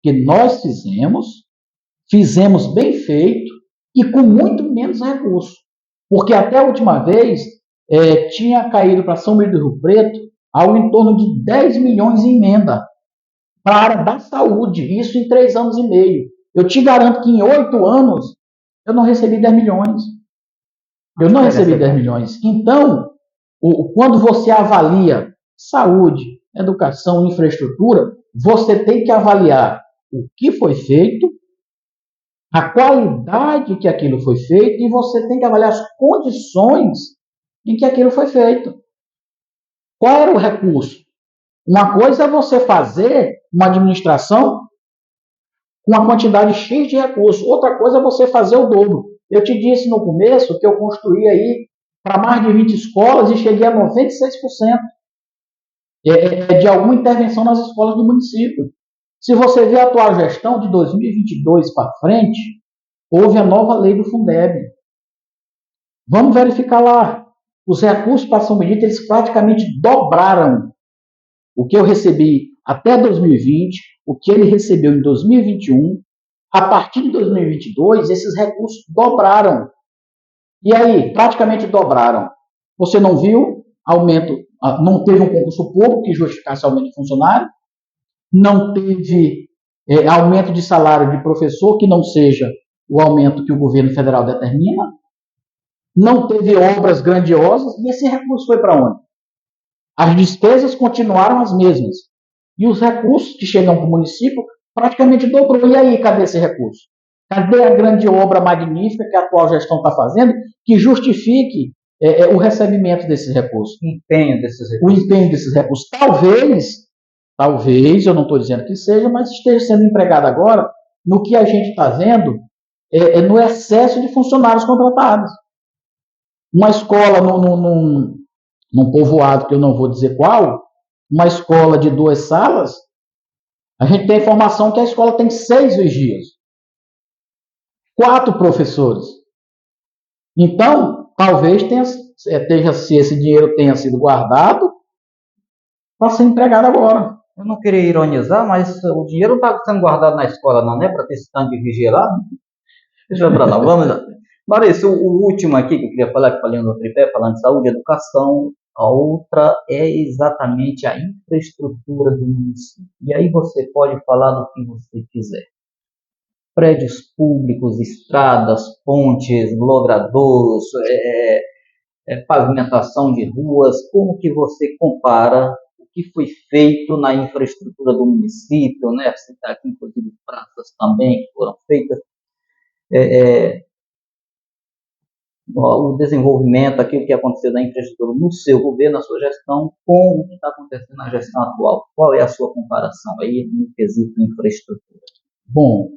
que nós fizemos bem feito e com muito menos recurso. Porque até a última vez tinha caído para São Benedito do Rio Preto algo em torno de 10 milhões em emenda para a área da saúde, isso em 3 anos e meio. Eu te garanto que em 8 anos eu não recebi 10 milhões. Eu não recebi 10 milhões. Então, Quando você avalia saúde, educação, infraestrutura, você tem que avaliar o que foi feito, a qualidade que aquilo foi feito e você tem que avaliar as condições em que aquilo foi feito. Qual era o recurso? Uma coisa é você fazer uma administração com uma quantidade X de recursos, outra coisa é você fazer o dobro. Eu te disse no começo que eu construí aí para mais de 20 escolas e cheguei a 96% de alguma intervenção nas escolas do município. Se você ver a atual gestão de 2022 para frente, houve a nova lei do Fundeb. Vamos verificar lá. Os recursos para São Benito, eles praticamente dobraram o que eu recebi até 2020, o que ele recebeu em 2021. A partir de 2022, esses recursos dobraram. E aí, praticamente dobraram. Você não viu aumento, não teve um concurso público que justificasse aumento de funcionário, não teve aumento de salário de professor que não seja o aumento que o governo federal determina, não teve obras grandiosas, e esse recurso foi para onde? As despesas continuaram as mesmas. E os recursos que chegam para o município praticamente dobrou. E aí, cadê esse recurso? Cadê a grande obra magnífica que a atual gestão está fazendo que justifique o recebimento desses recursos? O empenho desses recursos. Talvez, eu não estou dizendo que seja, mas esteja sendo empregado agora no que a gente está vendo no excesso de funcionários contratados. Uma escola num povoado que eu não vou dizer qual, uma escola de 2 salas, a gente tem a informação que a escola tem 6 vigias, 4 professores. Então, talvez se esse dinheiro tenha sido guardado para ser empregado agora. Eu não queria ironizar, mas o dinheiro não está sendo guardado na escola, não, né? Para ter esse tanto de vigia lá. Deixa para lá, vamos lá. Maurício, o último aqui que eu queria falar, que falei no tripé, falando de saúde e educação, a outra é exatamente a infraestrutura do município. E aí você pode falar do que você quiser. Prédios públicos, estradas, pontes, logradouros, pavimentação de ruas, como que você compara o que foi feito na infraestrutura do município, né? Citar aqui, inclusive, praças também que foram feitas. O desenvolvimento, aquilo que aconteceu na infraestrutura no seu governo, na sua gestão, com o que está acontecendo na gestão atual. Qual é a sua comparação aí no quesito infraestrutura? Bom,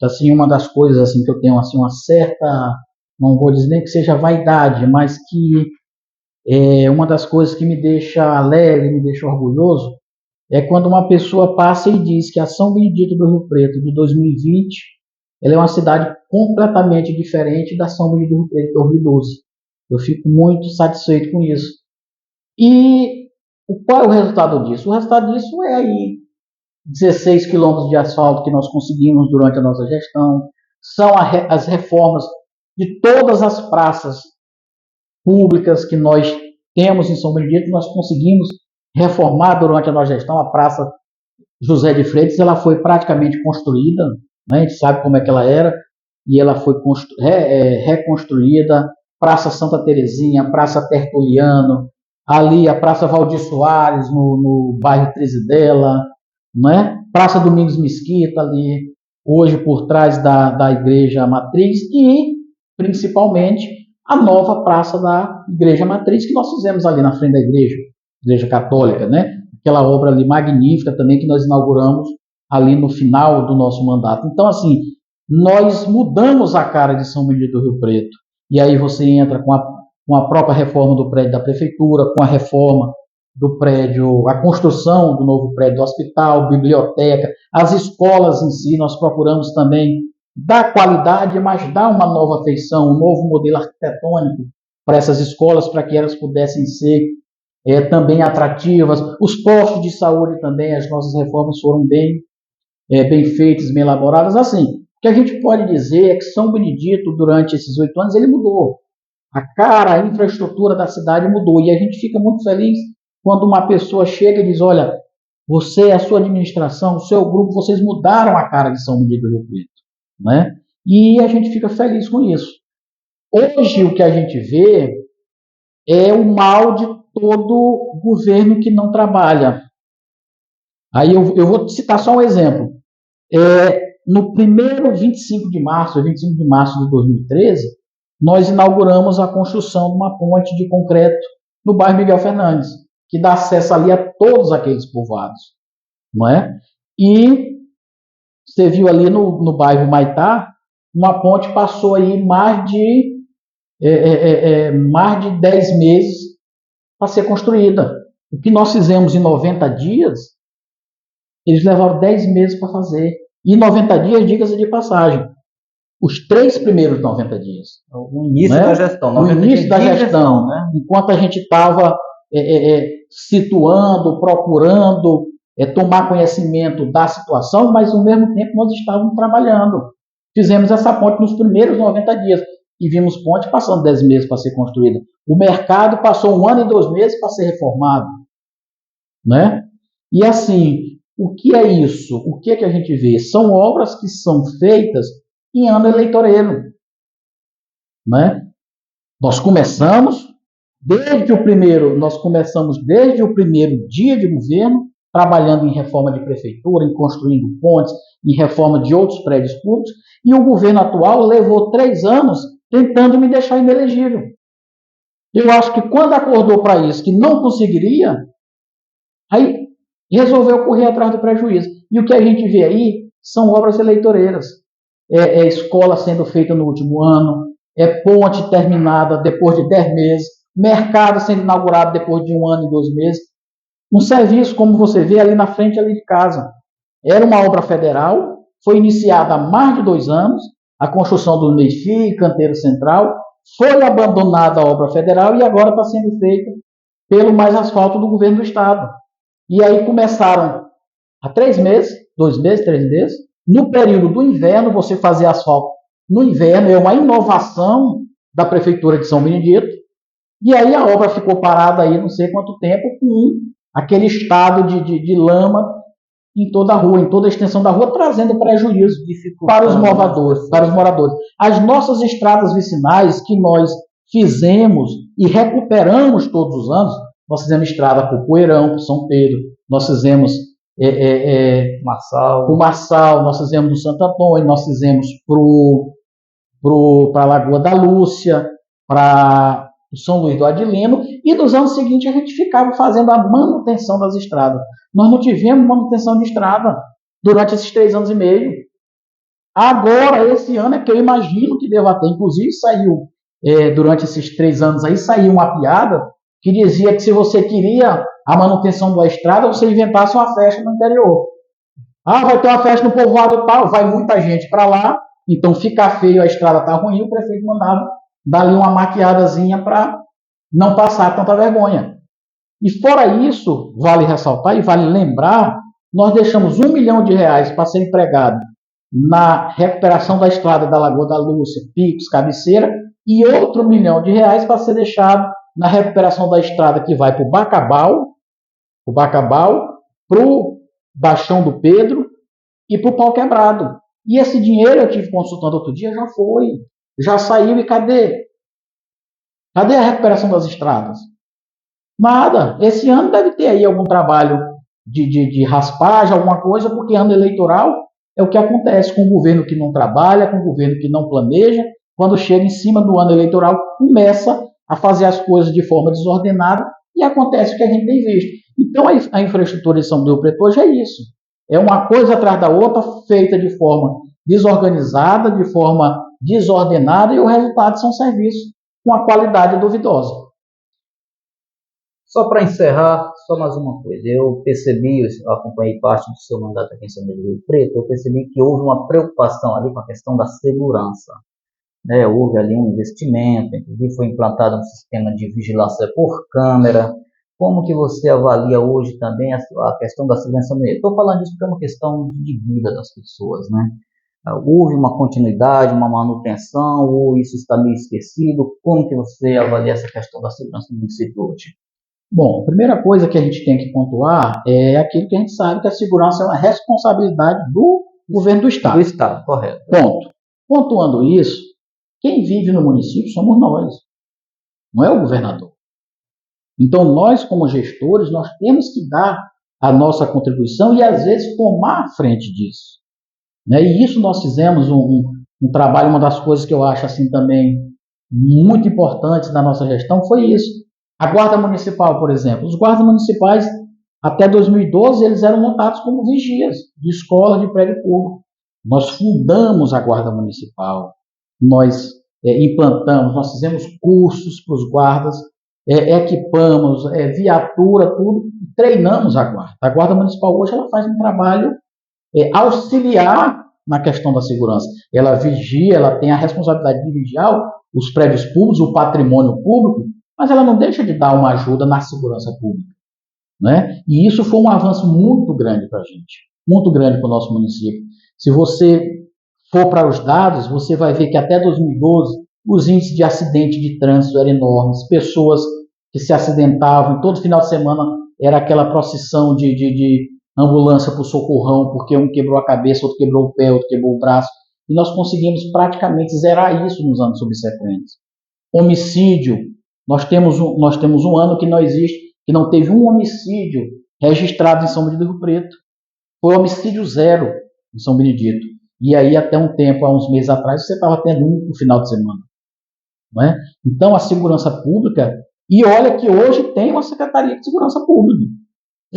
assim, uma das coisas assim, que eu tenho assim, uma certa, não vou dizer nem que seja vaidade, mas que uma das coisas que me deixa alegre, me deixa orgulhoso, é quando uma pessoa passa e diz que a São Benedito do Rio Preto de 2020 ela é uma cidade completamente diferente da São Benedito do Rio Preto de 2012. Eu fico muito satisfeito com isso. E qual é o resultado disso? O resultado disso é aí 16 quilômetros de asfalto que nós conseguimos durante a nossa gestão, são as reformas de todas as praças públicas que nós temos em São Benedito, nós conseguimos reformar durante a nossa gestão. A Praça José de Freitas, ela foi praticamente construída, né? A gente sabe como é que ela era, e ela foi reconstruída. Praça Santa Terezinha, Praça Tertuliano, ali a Praça Valdir Soares, no bairro Trizidela, né? Praça Domingos Mesquita, ali, hoje por trás da Igreja Matriz, e principalmente a nova Praça da Igreja Matriz, que nós fizemos ali na frente da Igreja Católica, né? Aquela obra ali magnífica também que nós inauguramos ali no final do nosso mandato. Então, assim, nós mudamos a cara de São Benedito do Rio Preto. E aí você entra com a própria reforma do prédio da prefeitura, com a reforma do prédio, a construção do novo prédio do hospital, biblioteca, as escolas em si, nós procuramos também dar qualidade, mas dar uma nova feição, um novo modelo arquitetônico para essas escolas, para que elas pudessem ser também atrativas. Os postos de saúde também, as nossas reformas foram bem feitas, bem elaboradas. Assim, o que a gente pode dizer é que São Benedito, durante esses 8 anos, ele mudou. A infraestrutura da cidade mudou. E a gente fica muito feliz quando uma pessoa chega e diz: olha, você, a sua administração, o seu grupo, vocês mudaram a cara de São Benedito do Rio Preto, né? E a gente fica feliz com isso. Hoje, o que a gente vê é o mal de todo governo que não trabalha. Aí eu vou citar só um exemplo. No primeiro 25 de março de 2013, nós inauguramos a construção de uma ponte de concreto no bairro Miguel Fernandes, que dá acesso ali a todos aqueles povoados, não é? E você viu ali no bairro Maitá, uma ponte passou aí mais de 10 meses para ser construída. O que nós fizemos em 90 dias, eles levaram 10 meses para fazer. E 90 dias, diga-se de passagem, os 3 primeiros 90 dias. O início, né, da gestão. No início da gestão, né? Enquanto a gente estava situando, procurando tomar conhecimento da situação, mas ao mesmo tempo nós estávamos trabalhando. Fizemos essa ponte nos primeiros 90 dias e vimos ponte passando 10 meses para ser construída. O mercado passou 1 ano e 2 meses para ser reformado, né? E assim, o que é isso? O que é que a gente vê? São obras que são feitas em ano eleitoreiro, né? Nós começamos desde o primeiro dia de governo, trabalhando em reforma de prefeitura, em construindo pontes, em reforma de outros prédios públicos, e o governo atual levou 3 anos tentando me deixar inelegível. Eu acho que quando acordou para isso, que não conseguiria, aí resolveu correr atrás do prejuízo. E o que a gente vê aí são obras eleitoreiras. Escola sendo feita no último ano, ponte terminada depois de 10 meses, mercado sendo inaugurado depois de 1 ano e 2 meses. Um serviço, como você vê ali na frente ali de casa. Era uma obra federal, foi iniciada há mais de 2 anos, a construção do meio-fio, canteiro central, foi abandonada a obra federal e agora está sendo feita pelo Mais Asfalto do governo do estado. E aí começaram há 3 meses, 2 meses, 3 meses, no período do inverno, você fazer asfalto no inverno é uma inovação da Prefeitura de São Benedito, e aí a obra ficou parada aí não sei quanto tempo, com aquele estado de lama em toda a rua, em toda a extensão da rua, trazendo prejuízo para os moradores. As nossas estradas vicinais que nós fizemos e recuperamos todos os anos, nós fizemos estrada para o Poeirão, para São Pedro, nós fizemos o Marçal, nós fizemos no Santo Antônio, nós fizemos para a Lagoa da Lúcia, para o São Luís do Adilino, e nos anos seguintes a gente ficava fazendo a manutenção das estradas. Nós não tivemos manutenção de estrada durante esses 3 anos e meio. Agora, esse ano é que eu imagino que deva ter. Inclusive, saiu, durante esses 3 anos aí, saiu uma piada que dizia que se você queria a manutenção da estrada, você inventasse uma festa no interior. Vai ter uma festa no povoado tal, vai muita gente para lá, então fica feio, a estrada está ruim, o prefeito mandava dar ali uma maquiadazinha para não passar tanta vergonha. E fora isso, vale ressaltar e vale lembrar, nós deixamos R$1 milhão para ser empregado na recuperação da estrada da Lagoa da Lúcia, Picos, Cabeceira, e outro R$1 milhão para ser deixado na recuperação da estrada que vai para o Bacabal, para o Baixão do Pedro e para o Pau Quebrado. E esse dinheiro, eu tive consultando outro dia, já saiu, e cadê? Cadê a recuperação das estradas? Nada. Esse ano deve ter aí algum trabalho de raspagem, alguma coisa, porque ano eleitoral é o que acontece com o governo que não trabalha, com o governo que não planeja. Quando chega em cima do ano eleitoral, começa a fazer as coisas de forma desordenada e acontece o que a gente tem visto. Então a infraestrutura de São Bento do Rio Preto hoje é isso. É uma coisa atrás da outra, feita de forma desorganizada, de forma desordenada, e o resultado são serviços com a qualidade duvidosa. Só para encerrar, só mais uma coisa. Eu acompanhei parte do seu mandato aqui em São Bento do Rio Preto, eu percebi que houve uma preocupação ali com a questão da segurança. Houve ali um investimento, inclusive foi implantado um sistema de vigilância por câmera. Como que você avalia hoje também a questão da segurança? Estou falando disso porque é uma questão de vida das pessoas, né? Houve uma continuidade, uma manutenção, ou isso está meio esquecido? Como que você avalia essa questão da segurança no município hoje? Bom, a primeira coisa que a gente tem que pontuar é aquilo que a gente sabe, que a segurança é uma responsabilidade do governo do Estado. Do Estado, correto. Ponto. Pontuando isso, quem vive no município somos nós, não é o governador. Então, nós, como gestores, nós temos que dar a nossa contribuição e, às vezes, tomar a frente disso, né? E isso nós fizemos um trabalho, uma das coisas que eu acho assim também muito importante da nossa gestão foi isso. A Guarda Municipal, por exemplo. Os guardas municipais, até 2012, eles eram montados como vigias de escola, de prédio público. Nós fundamos a Guarda Municipal, nós implantamos, nós fizemos cursos para os guardas, equipamos, viatura, tudo, treinamos a guarda. A Guarda Municipal hoje ela faz um trabalho auxiliar na questão da segurança. Ela vigia, ela tem a responsabilidade de vigiar os prédios públicos, o patrimônio público, mas ela não deixa de dar uma ajuda na segurança pública, né? E isso foi um avanço muito grande para a gente, muito grande para o nosso município. Se você for para os dados, você vai ver que até 2012 os índices de acidente de trânsito eram enormes, pessoas que se acidentavam, todo final de semana era aquela procissão de ambulância para o socorrão, porque um quebrou a cabeça, outro quebrou o pé, outro quebrou o braço, e nós conseguimos praticamente zerar isso nos anos subsequentes. Homicídio, nós temos um ano que não existe, que não teve um homicídio registrado em São Benedito do Rio Preto. Foi homicídio zero em São Benedito. E aí, até um tempo, há uns meses atrás, você estava tendo um no final de semana. Não é? Então, a segurança pública, e olha que hoje tem uma Secretaria de Segurança Pública.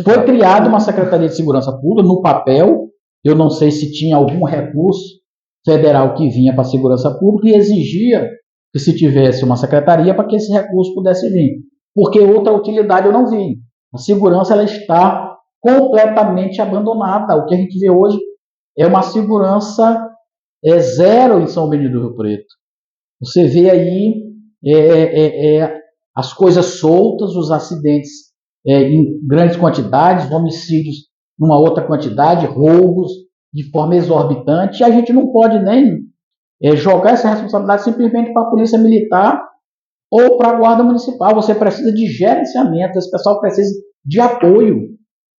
Foi criada uma Secretaria de Segurança Pública no papel, eu não sei se tinha algum recurso federal que vinha para a segurança pública e exigia que se tivesse uma secretaria para que esse recurso pudesse vir. Porque outra utilidade eu não vi. A segurança ela está completamente abandonada. O que a gente vê hoje é uma segurança zero em São Benedito do Rio Preto. Você vê aí as coisas soltas, os acidentes em grandes quantidades, homicídios numa outra quantidade, roubos de forma exorbitante, e a gente não pode nem jogar essa responsabilidade simplesmente para a Polícia Militar ou para a Guarda Municipal. Você precisa de gerenciamento, esse pessoal precisa de apoio.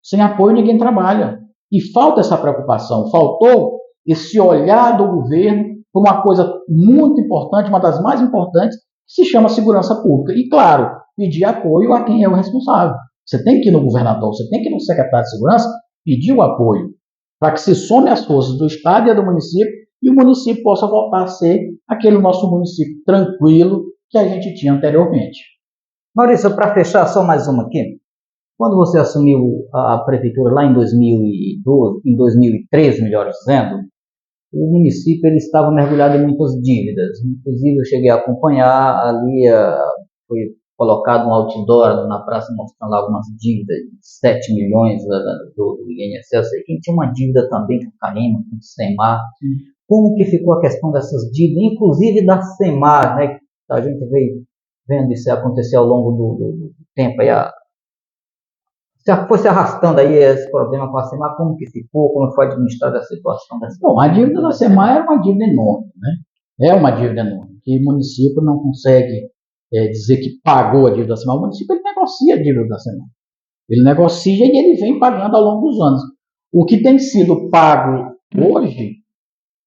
Sem apoio ninguém trabalha. E falta essa preocupação, faltou esse olhar do governo para uma coisa muito importante, uma das mais importantes, que se chama segurança pública. E, claro, pedir apoio a quem é o responsável. Você tem que ir no governador, você tem que ir no secretário de segurança, pedir o apoio, para que se some as forças do Estado e do município, e o município possa voltar a ser aquele nosso município tranquilo que a gente tinha anteriormente. Maurício, para fechar, só mais uma aqui. Quando você assumiu a prefeitura lá em 2012, em 2013, melhor dizendo, o município ele estava mergulhado em muitas dívidas. Inclusive, eu cheguei a acompanhar, ali foi colocado um outdoor na praça mostrando algumas dívidas de 7 milhões do INSS. Eu sei que tinha uma dívida também com o CAEMA, com o SEMAR. Como que ficou a questão dessas dívidas, inclusive da SEMAR, né? A gente veio vendo isso acontecer ao longo do tempo, aí foi se arrastando aí esse problema com a SEMAR, como que ficou, como foi administrada a situação dessa? Bom, a dívida da SEMAR é uma dívida enorme, né? É uma dívida enorme, que o município não consegue dizer que pagou a dívida da SEMAR. O município ele negocia a dívida da SEMAR. Ele negocia e ele vem pagando ao longo dos anos. O que tem sido pago hoje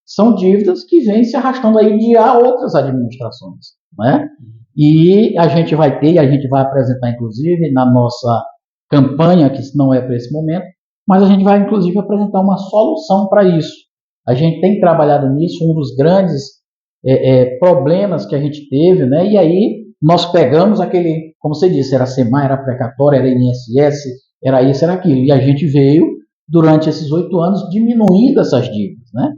são dívidas que vêm se arrastando aí de outras administrações, né? E a gente vai ter, a gente vai apresentar, inclusive, na nossa campanha, que não é para esse momento, mas a gente vai, inclusive, apresentar uma solução para isso. A gente tem trabalhado nisso, um dos grandes problemas que a gente teve, né? E aí nós pegamos aquele, como você disse, era SEMAR, era precatória, era INSS, era isso, era aquilo, e a gente veio, durante esses 8 anos, diminuindo essas dívidas, né?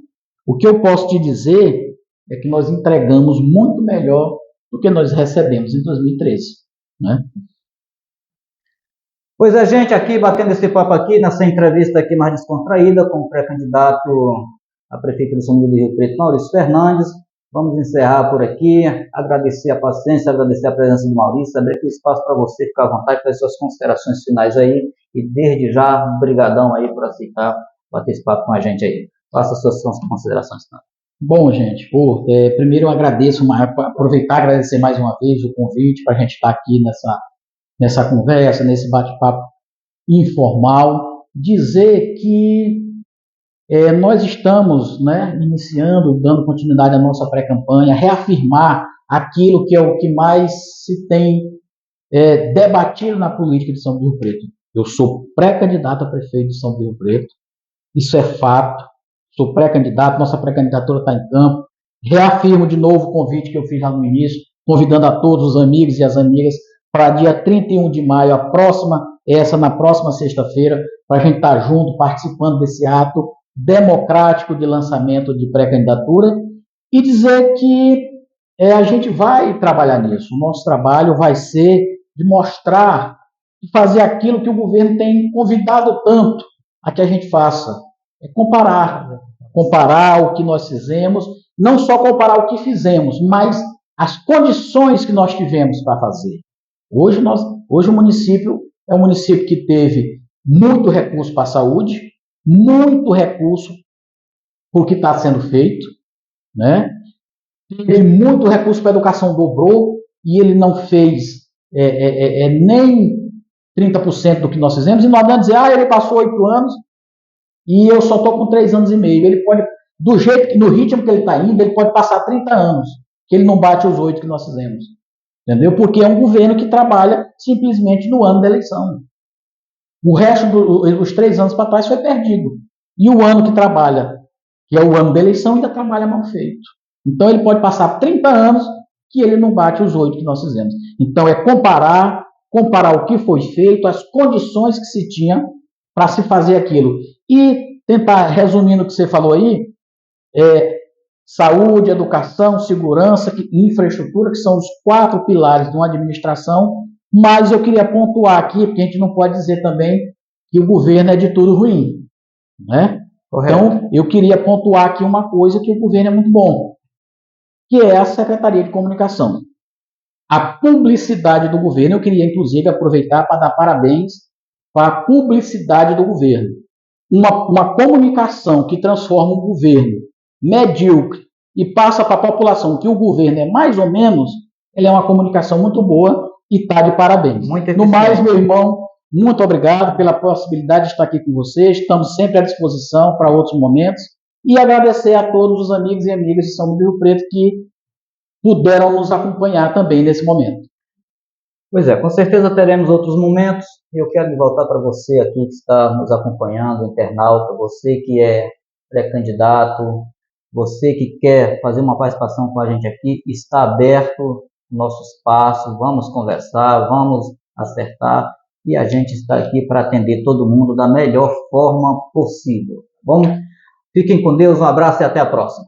O que eu posso te dizer é que nós entregamos muito melhor do que nós recebemos em 2013, né? Pois a gente aqui, batendo esse papo aqui, nessa entrevista aqui mais descontraída, com o pré-candidato a prefeito de São Benedito do Rio Preto, Maurício Fernandes. Vamos encerrar por aqui, agradecer a paciência, agradecer a presença do Maurício, abrir aqui o espaço para você ficar à vontade, fazer suas considerações finais aí, e desde já, brigadão aí por aceitar bater esse papo com a gente aí. Faça suas considerações. Bom, gente, primeiro eu agradeço, aproveitar e agradecer mais uma vez o convite para a gente estar aqui nessa conversa, nesse bate-papo informal, dizer que nós estamos, né, iniciando, dando continuidade à nossa pré-campanha, reafirmar aquilo que é o que mais se tem debatido na política de São Paulo do Rio Preto. Eu sou pré-candidato a prefeito de São Paulo do Rio Preto, isso é fato, sou pré-candidato, nossa pré-candidatura está em campo, reafirmo de novo o convite que eu fiz lá no início, convidando a todos os amigos e as amigas para dia 31 de maio, na próxima sexta-feira, para a gente estar junto, participando desse ato democrático de lançamento de pré-candidatura, e dizer que a gente vai trabalhar nisso. O nosso trabalho vai ser de mostrar, de fazer aquilo que o governo tem convidado tanto a que a gente faça. É comparar o que nós fizemos, não só comparar o que fizemos, mas as condições que nós tivemos para fazer. Hoje o município é um município que teve muito recurso para a saúde, muito recurso para o que está sendo feito, né? Teve muito recurso para a educação, dobrou, e ele não fez nem 30% do que nós fizemos, e nós vamos dizer, ele passou 8 anos e eu só estou com 3 anos e meio. Ele pode, no ritmo que ele está indo, ele pode passar 30 anos, que ele não bate os 8 que nós fizemos. Entendeu? Porque é um governo que trabalha simplesmente no ano da eleição. O resto dos 3 anos para trás foi perdido. E o ano que trabalha, que é o ano da eleição, ainda trabalha mal feito. Então ele pode passar 30 anos que ele não bate os 8 que nós fizemos. Então é comparar o que foi feito, as condições que se tinha para se fazer aquilo. E tentar, resumindo o que você falou aí, saúde, educação, segurança e infraestrutura, que são os 4 pilares de uma administração, mas eu queria pontuar aqui, porque a gente não pode dizer também que o governo é de tudo ruim, né? Então, eu queria pontuar aqui uma coisa, que o governo é muito bom, que é a Secretaria de Comunicação. A publicidade do governo, eu queria inclusive aproveitar para dar parabéns para a publicidade do governo. Uma comunicação que transforma o governo medíocre e passa para a população que o governo é mais ou menos, ela é uma comunicação muito boa e está de parabéns. No mais, meu irmão, muito obrigado pela possibilidade de estar aqui com vocês, estamos sempre à disposição para outros momentos, e agradecer a todos os amigos e amigas de São Paulo do Rio Preto que puderam nos acompanhar também nesse momento. Pois é, com certeza teremos outros momentos, e eu quero voltar para você aqui que está nos acompanhando, internauta, você que é pré-candidato, você que quer fazer uma participação com a gente aqui, está aberto o nosso espaço, vamos conversar, vamos acertar, e a gente está aqui para atender todo mundo da melhor forma possível. Bom, fiquem com Deus, um abraço e até a próxima.